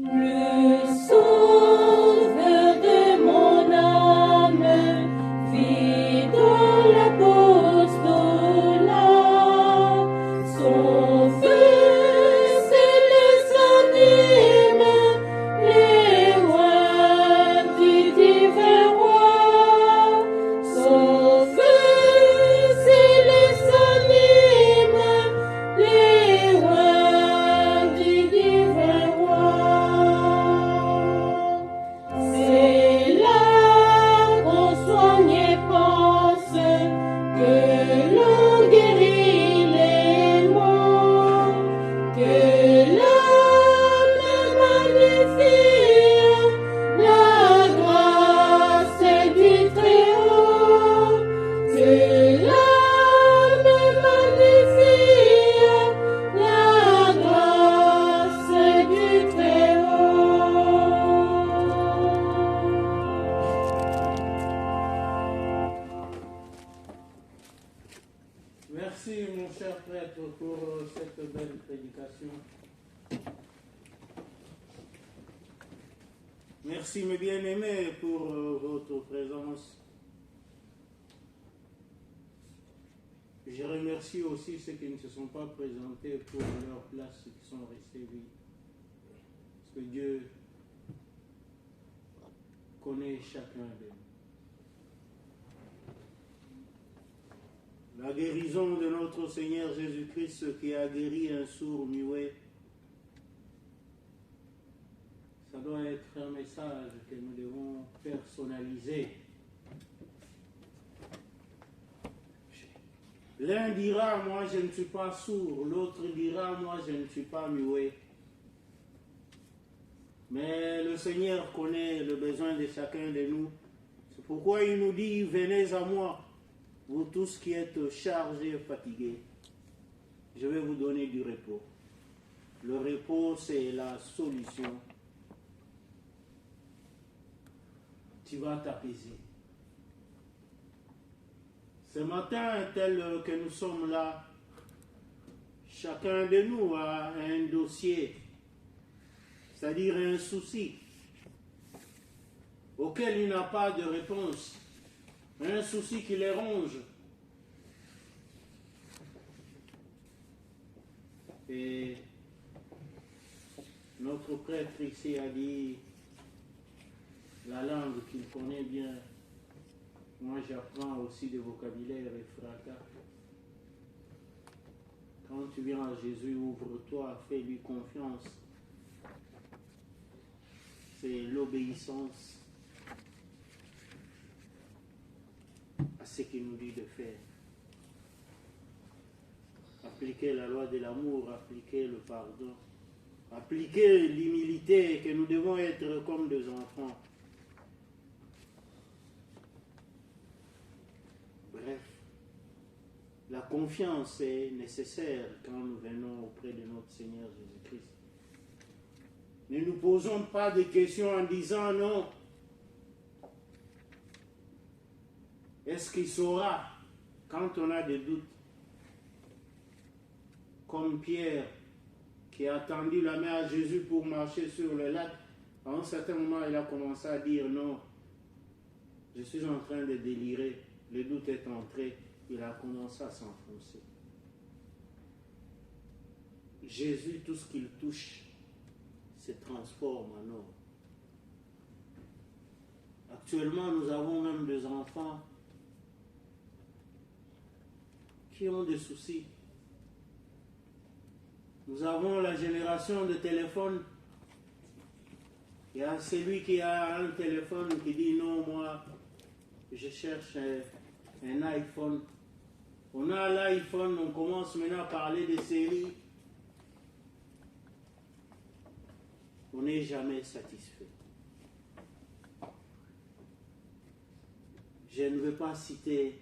Le sauveur de mon âme, fidèle apostolat, son feu c'est les anime, les rois du divin roi. Son feu c'est les anime, les rois du divin roi. C'est là qu'on soigne et pense, que l'on guérit les maux, que l'âme magnifie la grâce du Très-Haut, que l'âme magnifie la grâce du Très-Haut. Merci mon cher prêtre pour cette belle prédication. Merci mes bien-aimés pour votre présence. Je remercie aussi ceux qui ne se sont pas présentés pour leur place, qui sont restés vides. Parce que Dieu connaît chacun d'eux. La guérison de notre Seigneur Jésus-Christ qui a guéri un sourd muet, ça doit être un message que nous devons personnaliser. L'un dira, moi je ne suis pas sourd, l'autre dira, moi je ne suis pas muet. Mais le Seigneur connaît le besoin de chacun de nous. C'est pourquoi il nous dit, venez à moi, vous tous qui êtes chargés et fatigués. Je vais vous donner du repos. Le repos, c'est la solution. Tu vas t'apaiser. Ce matin, tel que nous sommes là, chacun de nous a un dossier, c'est-à-dire un souci, auquel il n'a pas de réponse, un souci qui les ronge. Et notre prêtre ici a dit la langue qu'il connaît bien. Moi, j'apprends aussi des vocabulaires et fracas. Quand tu viens à Jésus, ouvre-toi, fais-lui confiance. C'est l'obéissance à ce qu'il nous dit de faire. Appliquer la loi de l'amour, appliquer le pardon, appliquer l'humilité, que nous devons être comme des enfants. Bref, la confiance est nécessaire quand nous venons auprès de notre Seigneur Jésus-Christ. Ne nous posons pas de questions en disant non. Est-ce qu'il saura quand on a des doutes? Comme Pierre qui a tendu la main à Jésus pour marcher sur le lac, à un certain moment il a commencé à dire non, je suis en train de délirer. Le doute est entré, il a commencé à s'enfoncer. Jésus, tout ce qu'il touche, se transforme en or. Actuellement, nous avons même des enfants qui ont des soucis. Nous avons la génération de téléphones. Il y a celui qui a un téléphone qui dit non, moi, je cherche un iPhone. On a l'iPhone, on commence maintenant à parler de séries. On n'est jamais satisfait. Je ne veux pas citer,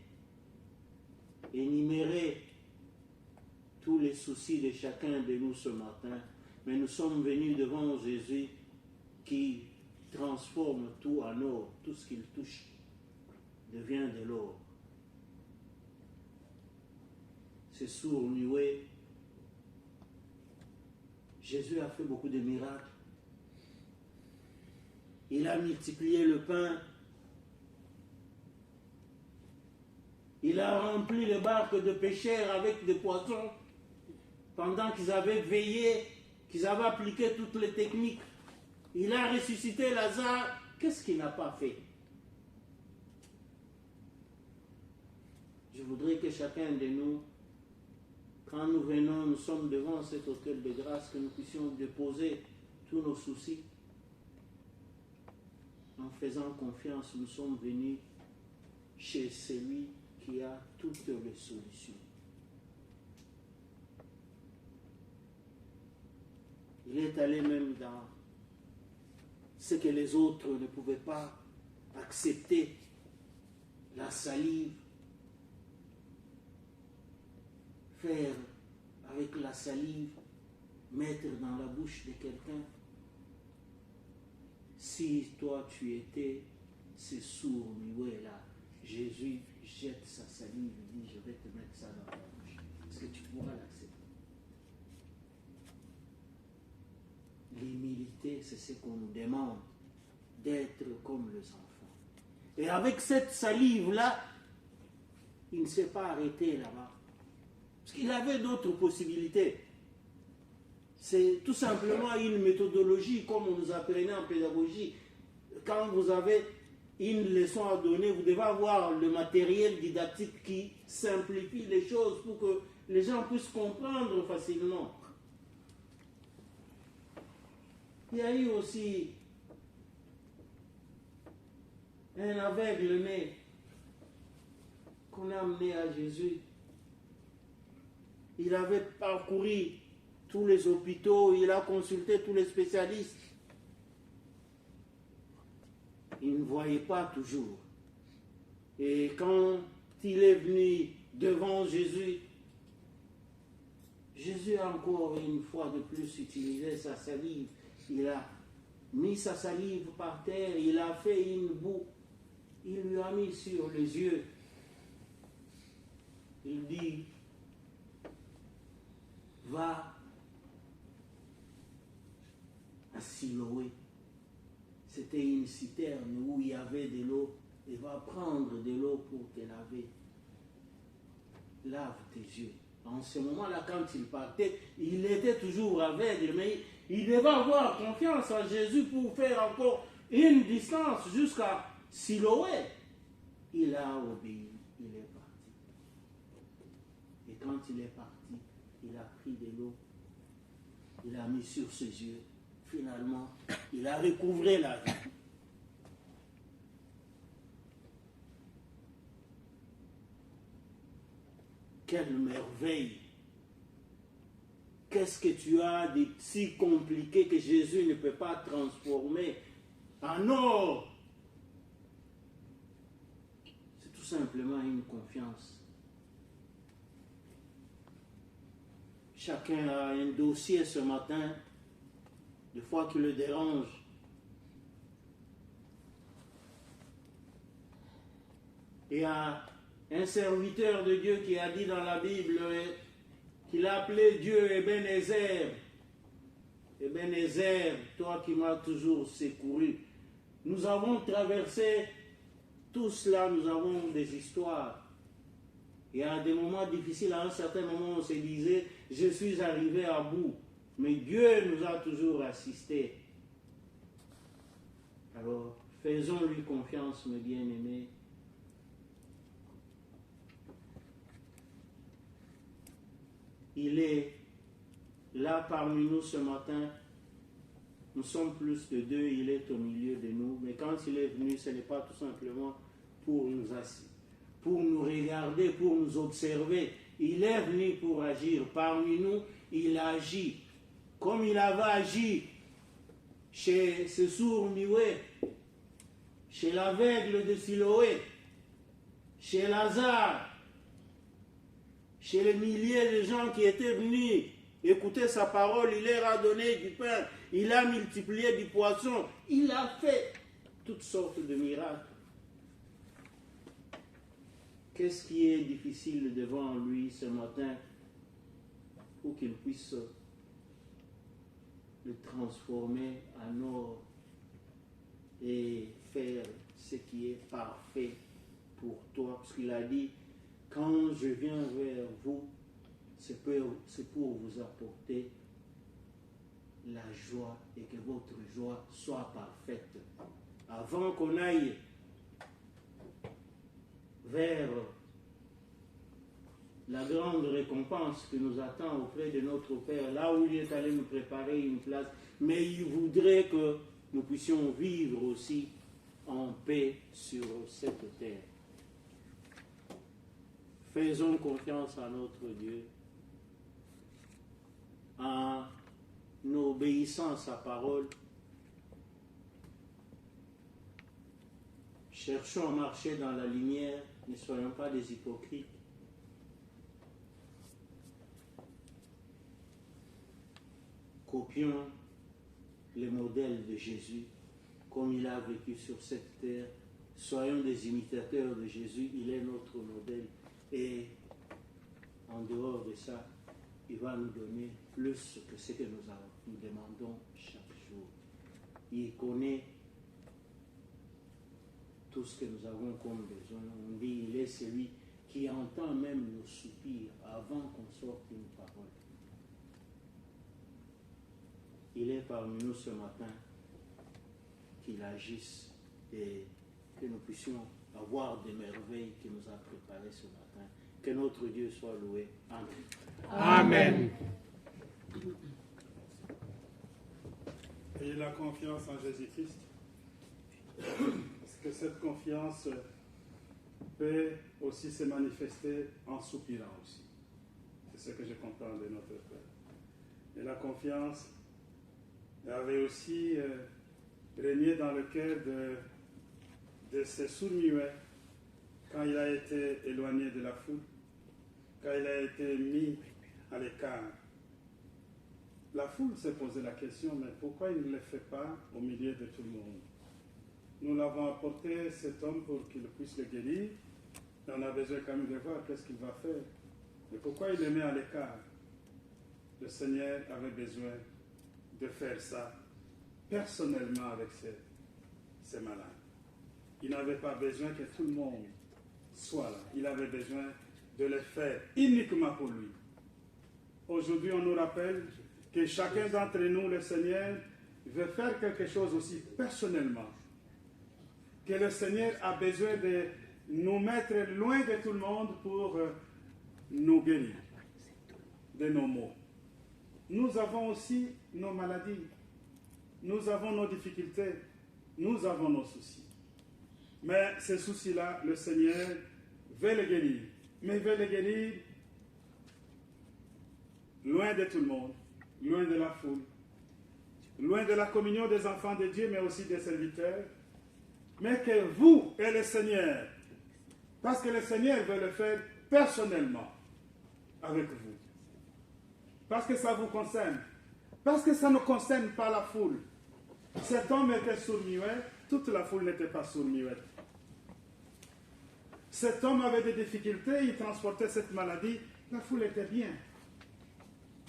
énumérer tous les soucis de chacun de nous ce matin, mais nous sommes venus devant Jésus qui transforme tout en or, tout ce qu'il touche devient de l'or. ces sourds-muets. Jésus a fait beaucoup de miracles. Il a multiplié le pain. Il a rempli les barques de pêcheurs avec des poissons pendant qu'ils avaient veillé, qu'ils avaient appliqué toutes les techniques. Il a ressuscité Lazare. Qu'est-ce qu'il n'a pas fait? Je voudrais que chacun de nous, quand nous venons, nous sommes devant cet autel de grâce, que nous puissions déposer tous nos soucis. En faisant confiance, nous sommes venus chez celui qui a toutes les solutions. Il est allé même dans ce que les autres ne pouvaient pas accepter, la salive. Faire avec la salive, mettre dans la bouche de quelqu'un. Si toi tu étais ce sourd-muet-là, Jésus jette sa salive et dit, je vais te mettre ça dans la bouche. Est-ce que tu pourras l'accepter? L'humilité, c'est ce qu'on nous demande, d'être comme les enfants. Et avec cette salive-là, il ne s'est pas arrêté là-bas. Parce qu'il avait d'autres possibilités. C'est tout simplement une méthodologie, comme on nous apprenait en pédagogie. Quand vous avez une leçon à donner, vous devez avoir le matériel didactique qui simplifie les choses pour que les gens puissent comprendre facilement. Il y a eu aussi un aveugle-né qu'on a amené à Jésus. Il avait parcouru tous les hôpitaux, il a consulté tous les spécialistes. Il ne voyait pas toujours. Et quand il est venu devant Jésus, Jésus a encore une fois de plus utilisé sa salive. Il a mis sa salive par terre, il a fait une boue, il lui a mis sur les yeux. Il dit, va à Siloé. C'était une citerne où il y avait de l'eau, et va prendre de l'eau pour te laver. Lave tes yeux. En ce moment-là, quand il partait, il était toujours aveugle, mais il devait avoir confiance en Jésus pour faire encore une distance jusqu'à Siloé. Il a obéi, il est parti. Et quand il est parti, il a pris de l'eau, il a mis sur ses yeux. Finalement, il a recouvré la vie. Quelle merveille! Qu'est-ce que tu as de si compliqué que Jésus ne peut pas transformer en or? C'est tout simplement une confiance. Chacun a un dossier ce matin, des fois qui le dérange. Il y a un serviteur de Dieu qui a dit dans la Bible qu'il a appelé Dieu Ebenezer. Ebenezer, toi qui m'as toujours secouru. Nous avons traversé tout cela, nous avons des histoires. Il y a des moments difficiles, à un certain moment on se disait, je suis arrivé à bout. Mais Dieu nous a toujours assistés. Alors, faisons-lui confiance, mes bien-aimés. Il est là parmi nous ce matin. Nous sommes plus de deux, il est au milieu de nous. Mais quand il est venu, ce n'est pas tout simplement pour nous regarder, pour nous observer. Il est venu pour agir. Parmi nous, il agit. Comme il avait agi chez ce sourd-muet, chez l'aveugle de Siloé, chez Lazare, chez les milliers de gens qui étaient venus écouter sa parole, il leur a donné du pain, il a multiplié du poisson, il a fait toutes sortes de miracles. qu'est-ce qui est difficile devant lui ce matin pour qu'il puisse le transformer en or et faire ce qui est parfait pour toi. Parce qu'il a dit, quand je viens vers vous, c'est pour vous apporter la joie et que votre joie soit parfaite. Avant qu'on aille vers la grande récompense qui nous attend auprès de notre Père, là où il est allé nous préparer une place, mais il voudrait que nous puissions vivre aussi en paix sur cette terre. Faisons confiance à notre Dieu en obéissant à sa parole. Cherchons à marcher dans la lumière, ne soyons pas des hypocrites. Copions les modèles de Jésus, comme il a vécu sur cette terre. Soyons des imitateurs de Jésus, il est notre modèle. Et en dehors de ça, il va nous donner plus que ce que nous demandons chaque jour. Il connaît tout ce que nous avons comme besoin. On dit, il est celui qui entend même nos soupirs avant qu'on sorte une parole. Il est parmi nous ce matin, qu'il agisse et que nous puissions avoir des merveilles qu'il nous a préparées ce matin. Que notre Dieu soit loué. Amen. Amen. Ayez la confiance en Jésus-Christ. Parce que cette confiance peut aussi se manifester en soupirant aussi. C'est ce que je comprends de notre Père. Et la confiance avait aussi régné dans le cœur de ces sourds-muets quand il a été éloigné de la foule, quand il a été mis à l'écart. La foule s'est posé la question, mais pourquoi il ne le fait pas au milieu de tout le monde? Nous l'avons apporté, cet homme, pour qu'il puisse le guérir. Et on a besoin quand même de voir qu'est-ce qu'il va faire. Mais pourquoi il le met à l'écart? Le Seigneur avait besoin de faire ça personnellement avec ces malades. Il n'avait pas besoin que tout le monde soit là. Il avait besoin de le faire uniquement pour lui. Aujourd'hui, on nous rappelle que chacun d'entre nous, le Seigneur, veut faire quelque chose aussi personnellement. Que le Seigneur a besoin de nous mettre loin de tout le monde pour nous guérir de nos maux. Nous avons aussi nos maladies. Nous avons nos difficultés. Nous avons nos soucis. Mais ces soucis-là, le Seigneur veut les guérir. Mais il veut les guérir loin de tout le monde, loin de la foule, loin de la communion des enfants de Dieu, mais aussi des serviteurs. Mais que vous et le Seigneur, parce que le Seigneur veut le faire personnellement avec vous. Parce que ça vous concerne. Parce que ça ne concerne pas la foule. Cet homme était sourd-muet, toute la foule n'était pas sourd-muette. Cet homme avait des difficultés, il transportait cette maladie, la foule était bien.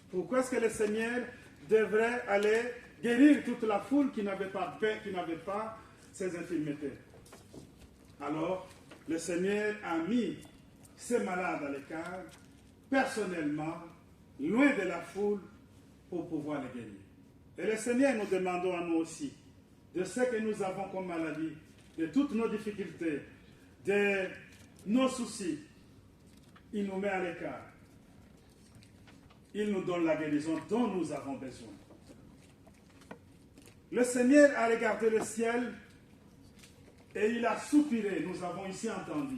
Pourquoi est-ce que le Seigneur devrait aller guérir toute la foule qui n'avait pas ses infirmités? Alors, le Seigneur a mis ces malades à l'écart, personnellement, loin de la foule, pour pouvoir les guérir. Et le Seigneur nous demandons à nous aussi, de ce que nous avons comme maladie, de toutes nos difficultés, de nos soucis, il nous met à l'écart. Il nous donne la guérison dont nous avons besoin. Le Seigneur a regardé le ciel et il a soupiré, nous avons ici entendu.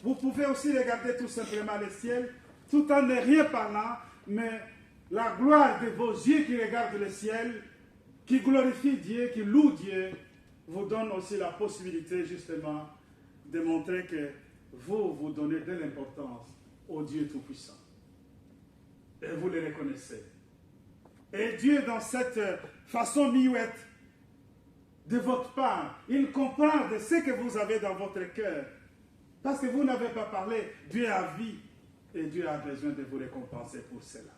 Vous pouvez aussi regarder tout simplement le ciel, tout en ne rien parlant, mais la gloire de vos yeux qui regardent le ciel, qui glorifie Dieu, qui loue Dieu, vous donne aussi la possibilité justement de montrer que vous donnez de l'importance au Dieu Tout-Puissant. Et vous le reconnaissez. Et Dieu, dans cette façon muette de votre part, il comprend de ce que vous avez dans votre cœur. Parce que vous n'avez pas parlé, Dieu a vu et Dieu a besoin de vous récompenser pour cela.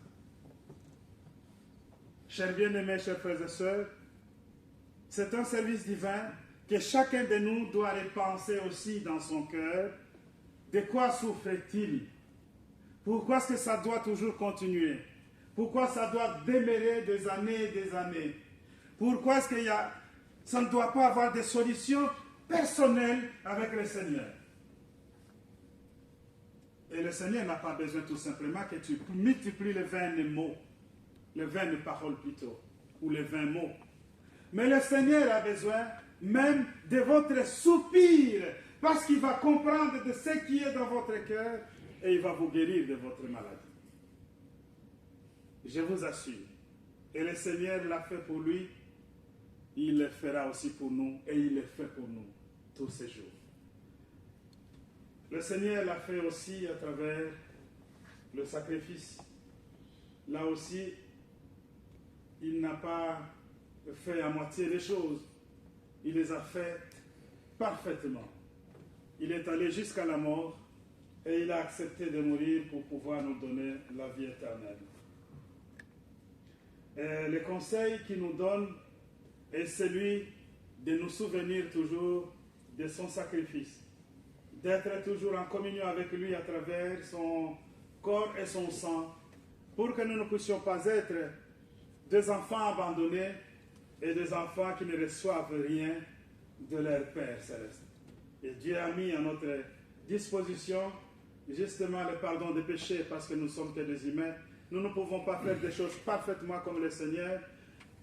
Chers bien-aimés, chers frères et sœurs, c'est un service divin que chacun de nous doit repenser aussi dans son cœur. De quoi souffre-t-il? Pourquoi est-ce que ça doit toujours continuer? Pourquoi ça doit demeurer des années et des années? Pourquoi est-ce que ça ne doit pas avoir des solutions personnelles avec le Seigneur? Et le Seigneur n'a pas besoin tout simplement que tu multiplies les 20 mots, les 20 paroles plutôt, ou les 20 mots. Mais le Seigneur a besoin même de votre soupir, parce qu'il va comprendre de ce qui est dans votre cœur et il va vous guérir de votre maladie. Je vous assure, et le Seigneur l'a fait pour lui, il le fera aussi pour nous et il le fait pour nous tous ces jours. Le Seigneur l'a fait aussi à travers le sacrifice. Là aussi, il n'a pas fait à moitié les choses. Il les a faites parfaitement. Il est allé jusqu'à la mort et il a accepté de mourir pour pouvoir nous donner la vie éternelle. Et le conseil qu'il nous donne est celui de nous souvenir toujours de son sacrifice, d'être toujours en communion avec lui à travers son corps et son sang, pour que nous ne puissions pas être des enfants abandonnés et des enfants qui ne reçoivent rien de leur Père céleste. Et Dieu a mis à notre disposition justement le pardon des péchés, parce que nous sommes que des humains. Nous ne pouvons pas faire des choses parfaitement comme le Seigneur,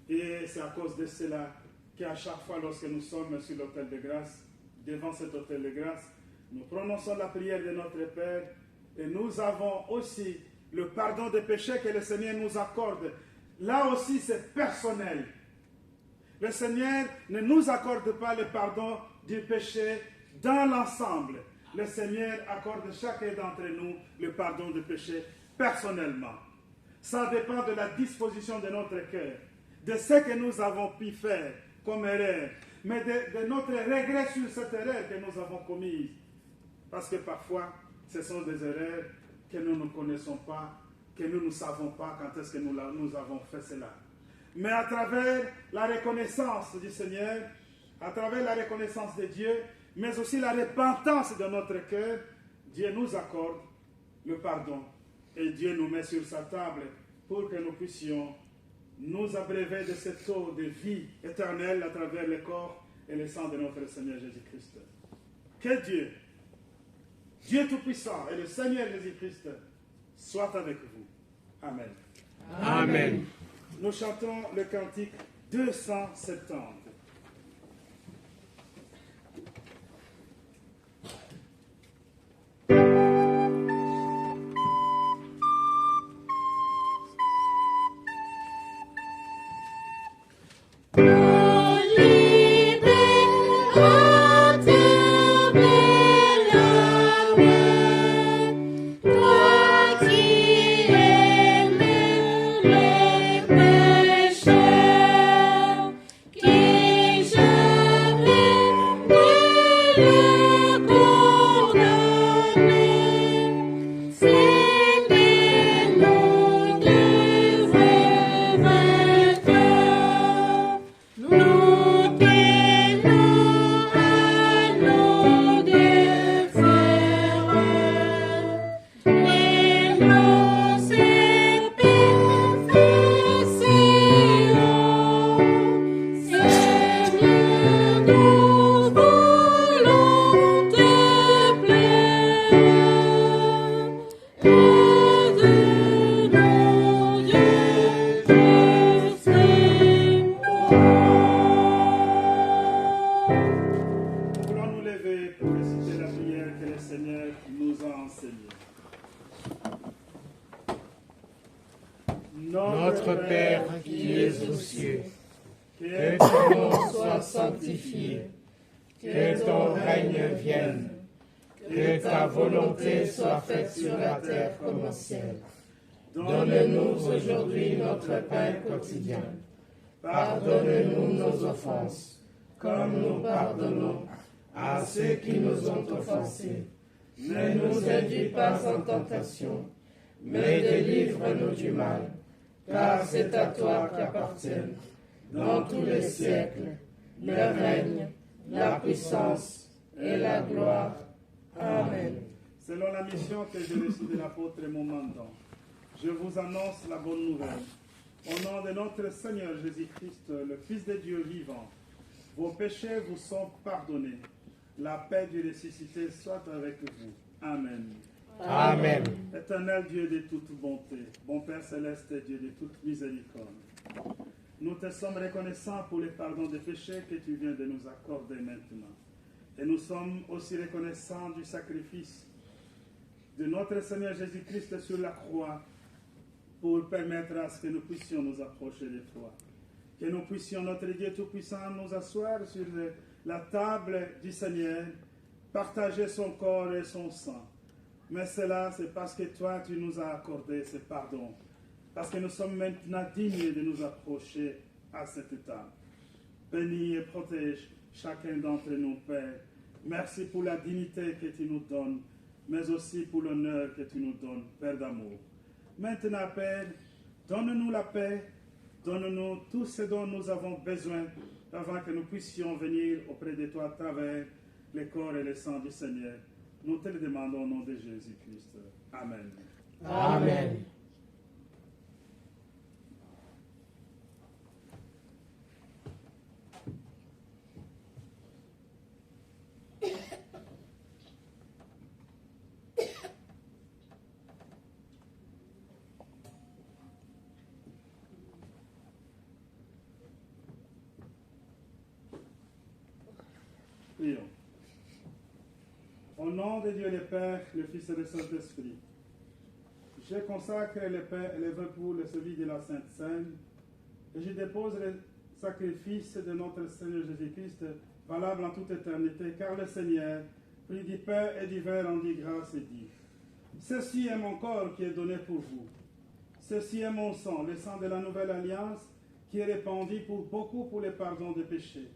et c'est à cause de cela qu'à chaque fois lorsque nous sommes sur l'autel de grâce, devant cet autel de grâce, nous prononçons la prière de notre Père et nous avons aussi le pardon des péchés que le Seigneur nous accorde. Là aussi c'est personnel. Le Seigneur ne nous accorde pas le pardon du péché dans l'ensemble. Le Seigneur accorde chacun d'entre nous le pardon du péché personnellement. Ça dépend de la disposition de notre cœur, de ce que nous avons pu faire comme erreur, mais de notre regret sur cette erreur que nous avons commise. Parce que parfois, ce sont des erreurs que nous ne connaissons pas, que nous ne savons pas quand est-ce que nous avons fait cela. Mais à travers la reconnaissance du Seigneur, à travers la reconnaissance de Dieu, mais aussi la repentance de notre cœur, Dieu nous accorde le pardon. Et Dieu nous met sur sa table pour que nous puissions nous abreuver de cette eau de vie éternelle à travers le corps et le sang de notre Seigneur Jésus-Christ. Que Dieu Tout-Puissant et le Seigneur Jésus-Christ soient avec vous. Amen. Amen. Nous chantons le cantique 270. Notre Père qui es aux cieux, que ton nom soit sanctifié, que ton règne vienne, que ta volonté soit faite sur la terre comme au ciel. Donne-nous aujourd'hui notre pain quotidien. Pardonne-nous nos offenses, comme nous pardonnons à ceux qui nous ont offensés. Ne nous induis pas en tentation, mais délivre-nous du mal. Car c'est à toi qu'appartiennent, dans tous les siècles, le règne, la puissance et la gloire. Amen. Selon la mission que j'ai reçue de l'apôtre et mon mandant, je vous annonce la bonne nouvelle. Au nom de notre Seigneur Jésus-Christ, le Fils de Dieu vivant, vos péchés vous sont pardonnés. La paix du ressuscité soit avec vous. Amen. Amen. Éternel Dieu de toute bonté, bon Père céleste et Dieu de toute miséricorde, nous te sommes reconnaissants pour le pardon des péchés que tu viens de nous accorder maintenant. Et nous sommes aussi reconnaissants du sacrifice de notre Seigneur Jésus-Christ sur la croix pour permettre à ce que nous puissions nous approcher de toi. Que nous puissions, notre Dieu Tout-Puissant, nous asseoir sur la table du Seigneur, partager son corps et son sang. Mais cela, c'est parce que toi, tu nous as accordé ce pardon. Parce que nous sommes maintenant dignes de nous approcher à cette table. Bénis et protège chacun d'entre nous, Père. Merci pour la dignité que tu nous donnes, mais aussi pour l'honneur que tu nous donnes, Père d'amour. Maintenant, Père, donne-nous la paix, donne-nous tout ce dont nous avons besoin avant que nous puissions venir auprès de toi à travers le corps et le sang du Seigneur. Nous te le demandons au nom de Jésus-Christ. Amen. Amen. Prions. Au nom de Dieu le Père, le Fils et le Saint-Esprit, je consacre le pain et le vin pour le service de la Sainte Seine et je dépose le sacrifice de notre Seigneur Jésus-Christ valable en toute éternité, car le Seigneur prit du pain et du vin, rendit grâce et dit: ceci est mon corps qui est donné pour vous. Ceci est mon sang, le sang de la nouvelle alliance, qui est répandu pour beaucoup pour le pardon des péchés.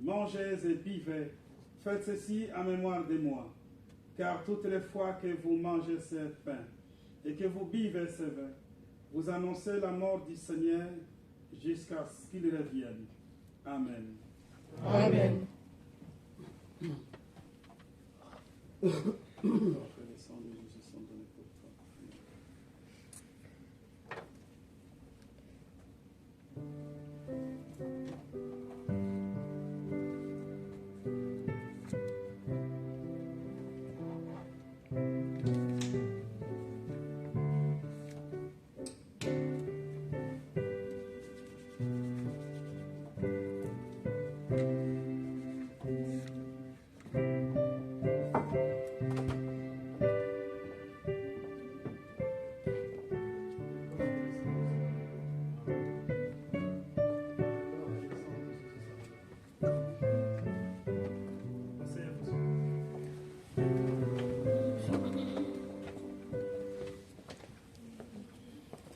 Mangez et buvez, faites ceci en mémoire de moi, car toutes les fois que vous mangez ce pain et que vous buvez ce vin, vous annoncez la mort du Seigneur jusqu'à ce qu'il revienne. Amen. Amen.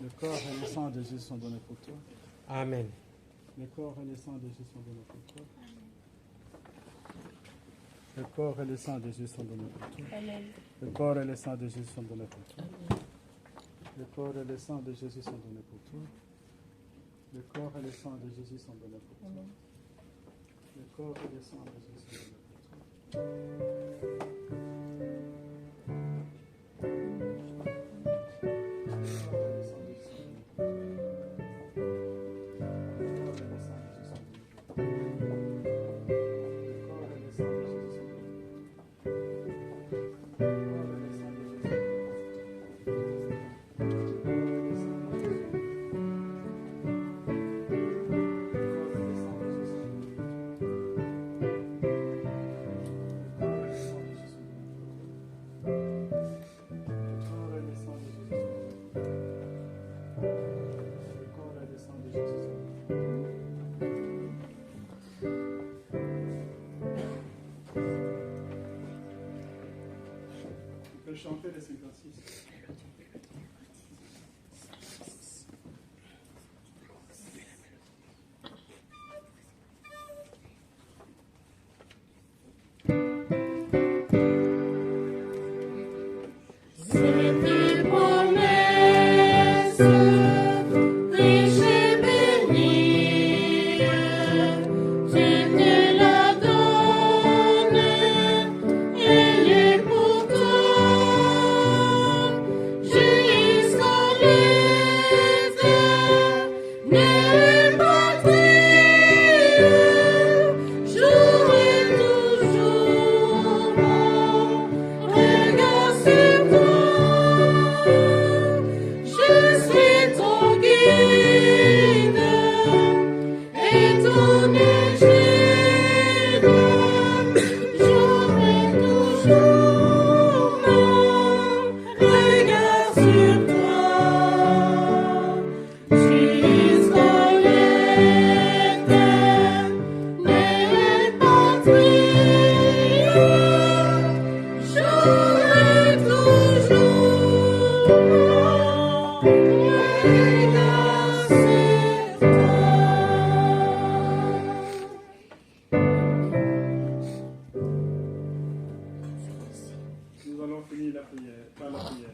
Le corps et le sang de Jésus sont donnés pour toi. Amen. Le corps et le sang de Jésus sont donnés pour toi. Le corps et le sang de Jésus sont donnés pour toi. Amen. Le corps et le sang de Jésus sont donnés pour toi. Le corps et le sang de Jésus sont donnés pour toi. Le corps et le sang de Jésus sont donnés pour toi. Le corps et le sang de Jésus sont donnés pour toi. Chanter les 56. par la prière.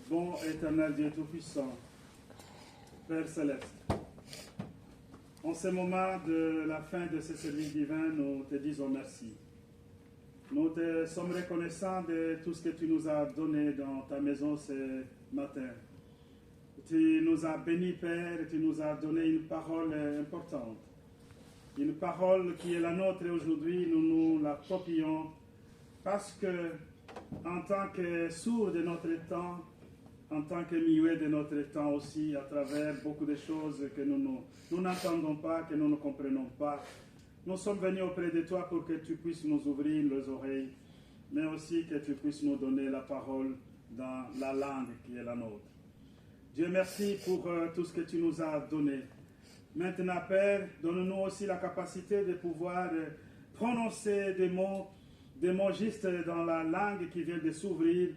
Bon éternel Dieu Tout-Puissant, Père Céleste, en ce moment de la fin de ce service divin, nous te disons merci. Nous te sommes reconnaissants de tout ce que tu nous as donné dans ta maison ce matin. Tu nous as bénis, Père, et tu nous as donné une parole importante. Une parole qui est la nôtre et aujourd'hui, nous nous l'approprions parce que, en tant que sourds de notre temps, en tant que muets de notre temps aussi, à travers beaucoup de choses que nous n'entendons pas, que nous ne comprenons pas, nous sommes venus auprès de toi pour que tu puisses nous ouvrir les oreilles, mais aussi que tu puisses nous donner la parole dans la langue qui est la nôtre. Dieu, merci pour tout ce que tu nous as donné. Maintenant, Père, donne-nous aussi la capacité de pouvoir prononcer des mots justes dans la langue qui vient de s'ouvrir,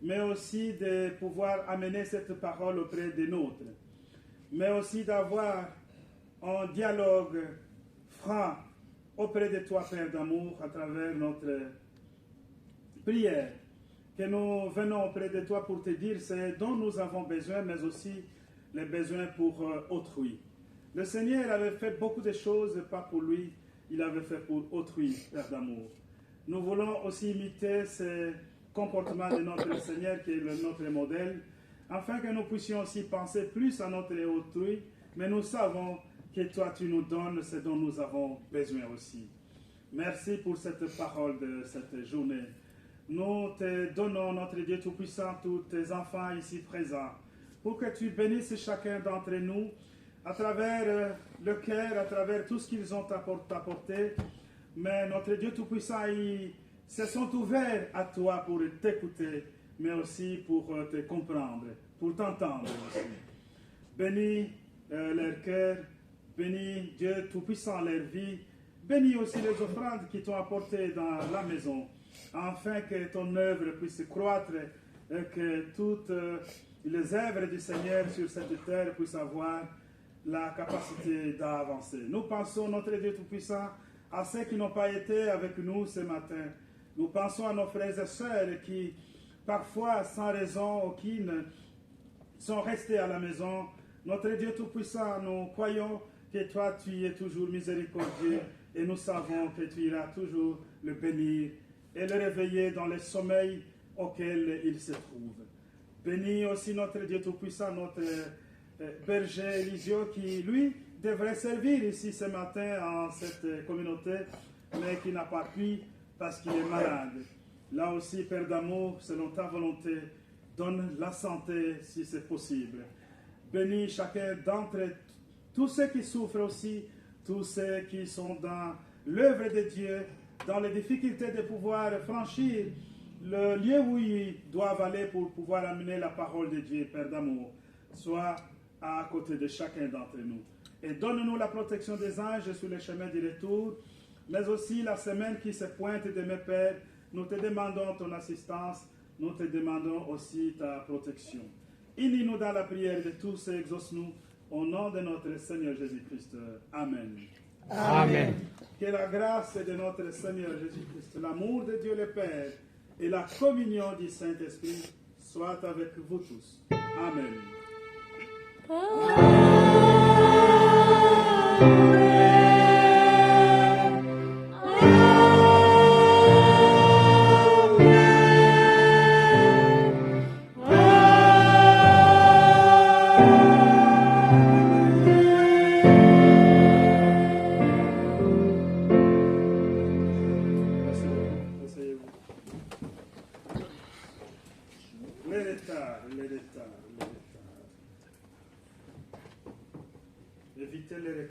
mais aussi de pouvoir amener cette parole auprès des nôtres, mais aussi d'avoir un dialogue franc auprès de toi, Père d'amour, à travers notre prière, que nous venons auprès de toi pour te dire ce dont nous avons besoin, mais aussi les besoins pour autrui. Le Seigneur avait fait beaucoup de choses, pas pour lui, il avait fait pour autrui, Père d'amour. Nous voulons aussi imiter ce comportement de notre Seigneur qui est notre modèle, afin que nous puissions aussi penser plus à notre autrui, mais nous savons que toi tu nous donnes ce dont nous avons besoin aussi. Merci pour cette parole de cette journée. Nous te donnons, notre Dieu Tout-Puissant, tous tes enfants ici présents, pour que tu bénisses chacun d'entre nous à travers le cœur, à travers tout ce qu'ils ont apporté. Mais notre Dieu Tout-Puissant, ils se sont ouverts à toi pour t'écouter, mais aussi pour te comprendre, pour t'entendre aussi. Bénis leur cœur, bénis Dieu Tout-Puissant leur vie, bénis aussi les offrandes qui t'ont apportées dans la maison, afin que ton œuvre puisse croître et que toutes les œuvres du Seigneur sur cette terre puissent avoir la capacité d'avancer. Nous pensons, notre Dieu Tout-Puissant, à ceux qui n'ont pas été avec nous ce matin. Nous pensons à nos frères et sœurs qui, parfois, sans raison aucune, sont restés à la maison. Notre Dieu Tout-Puissant, nous croyons que toi, tu es toujours miséricordieux et nous savons que tu iras toujours le bénir et le réveiller dans le sommeil auquel il se trouve. Bénis aussi notre Dieu Tout-Puissant, notre berger Elisio qui, lui, devrait servir ici ce matin en cette communauté, mais qui n'a pas pu parce qu'il est malade. Là aussi, Père d'amour, selon ta volonté, donne la santé si c'est possible. Bénis chacun d'entre tous ceux qui souffrent aussi, tous ceux qui sont dans l'œuvre de Dieu, dans les difficultés de pouvoir franchir le lieu où ils doivent aller pour pouvoir amener la parole de Dieu, Père d'amour. Sois à côté de chacun d'entre nous. Et donne-nous la protection des anges sur le chemin du retour, mais aussi la semaine qui se pointe de mes pères. Nous te demandons ton assistance, nous te demandons aussi ta protection. Unis-nous dans la prière de tous et exauce-nous au nom de notre Seigneur Jésus-Christ. Amen. Amen. Que la grâce de notre Seigneur Jésus-Christ, l'amour de Dieu le Père et la communion du Saint-Esprit soient avec vous tous. Amen.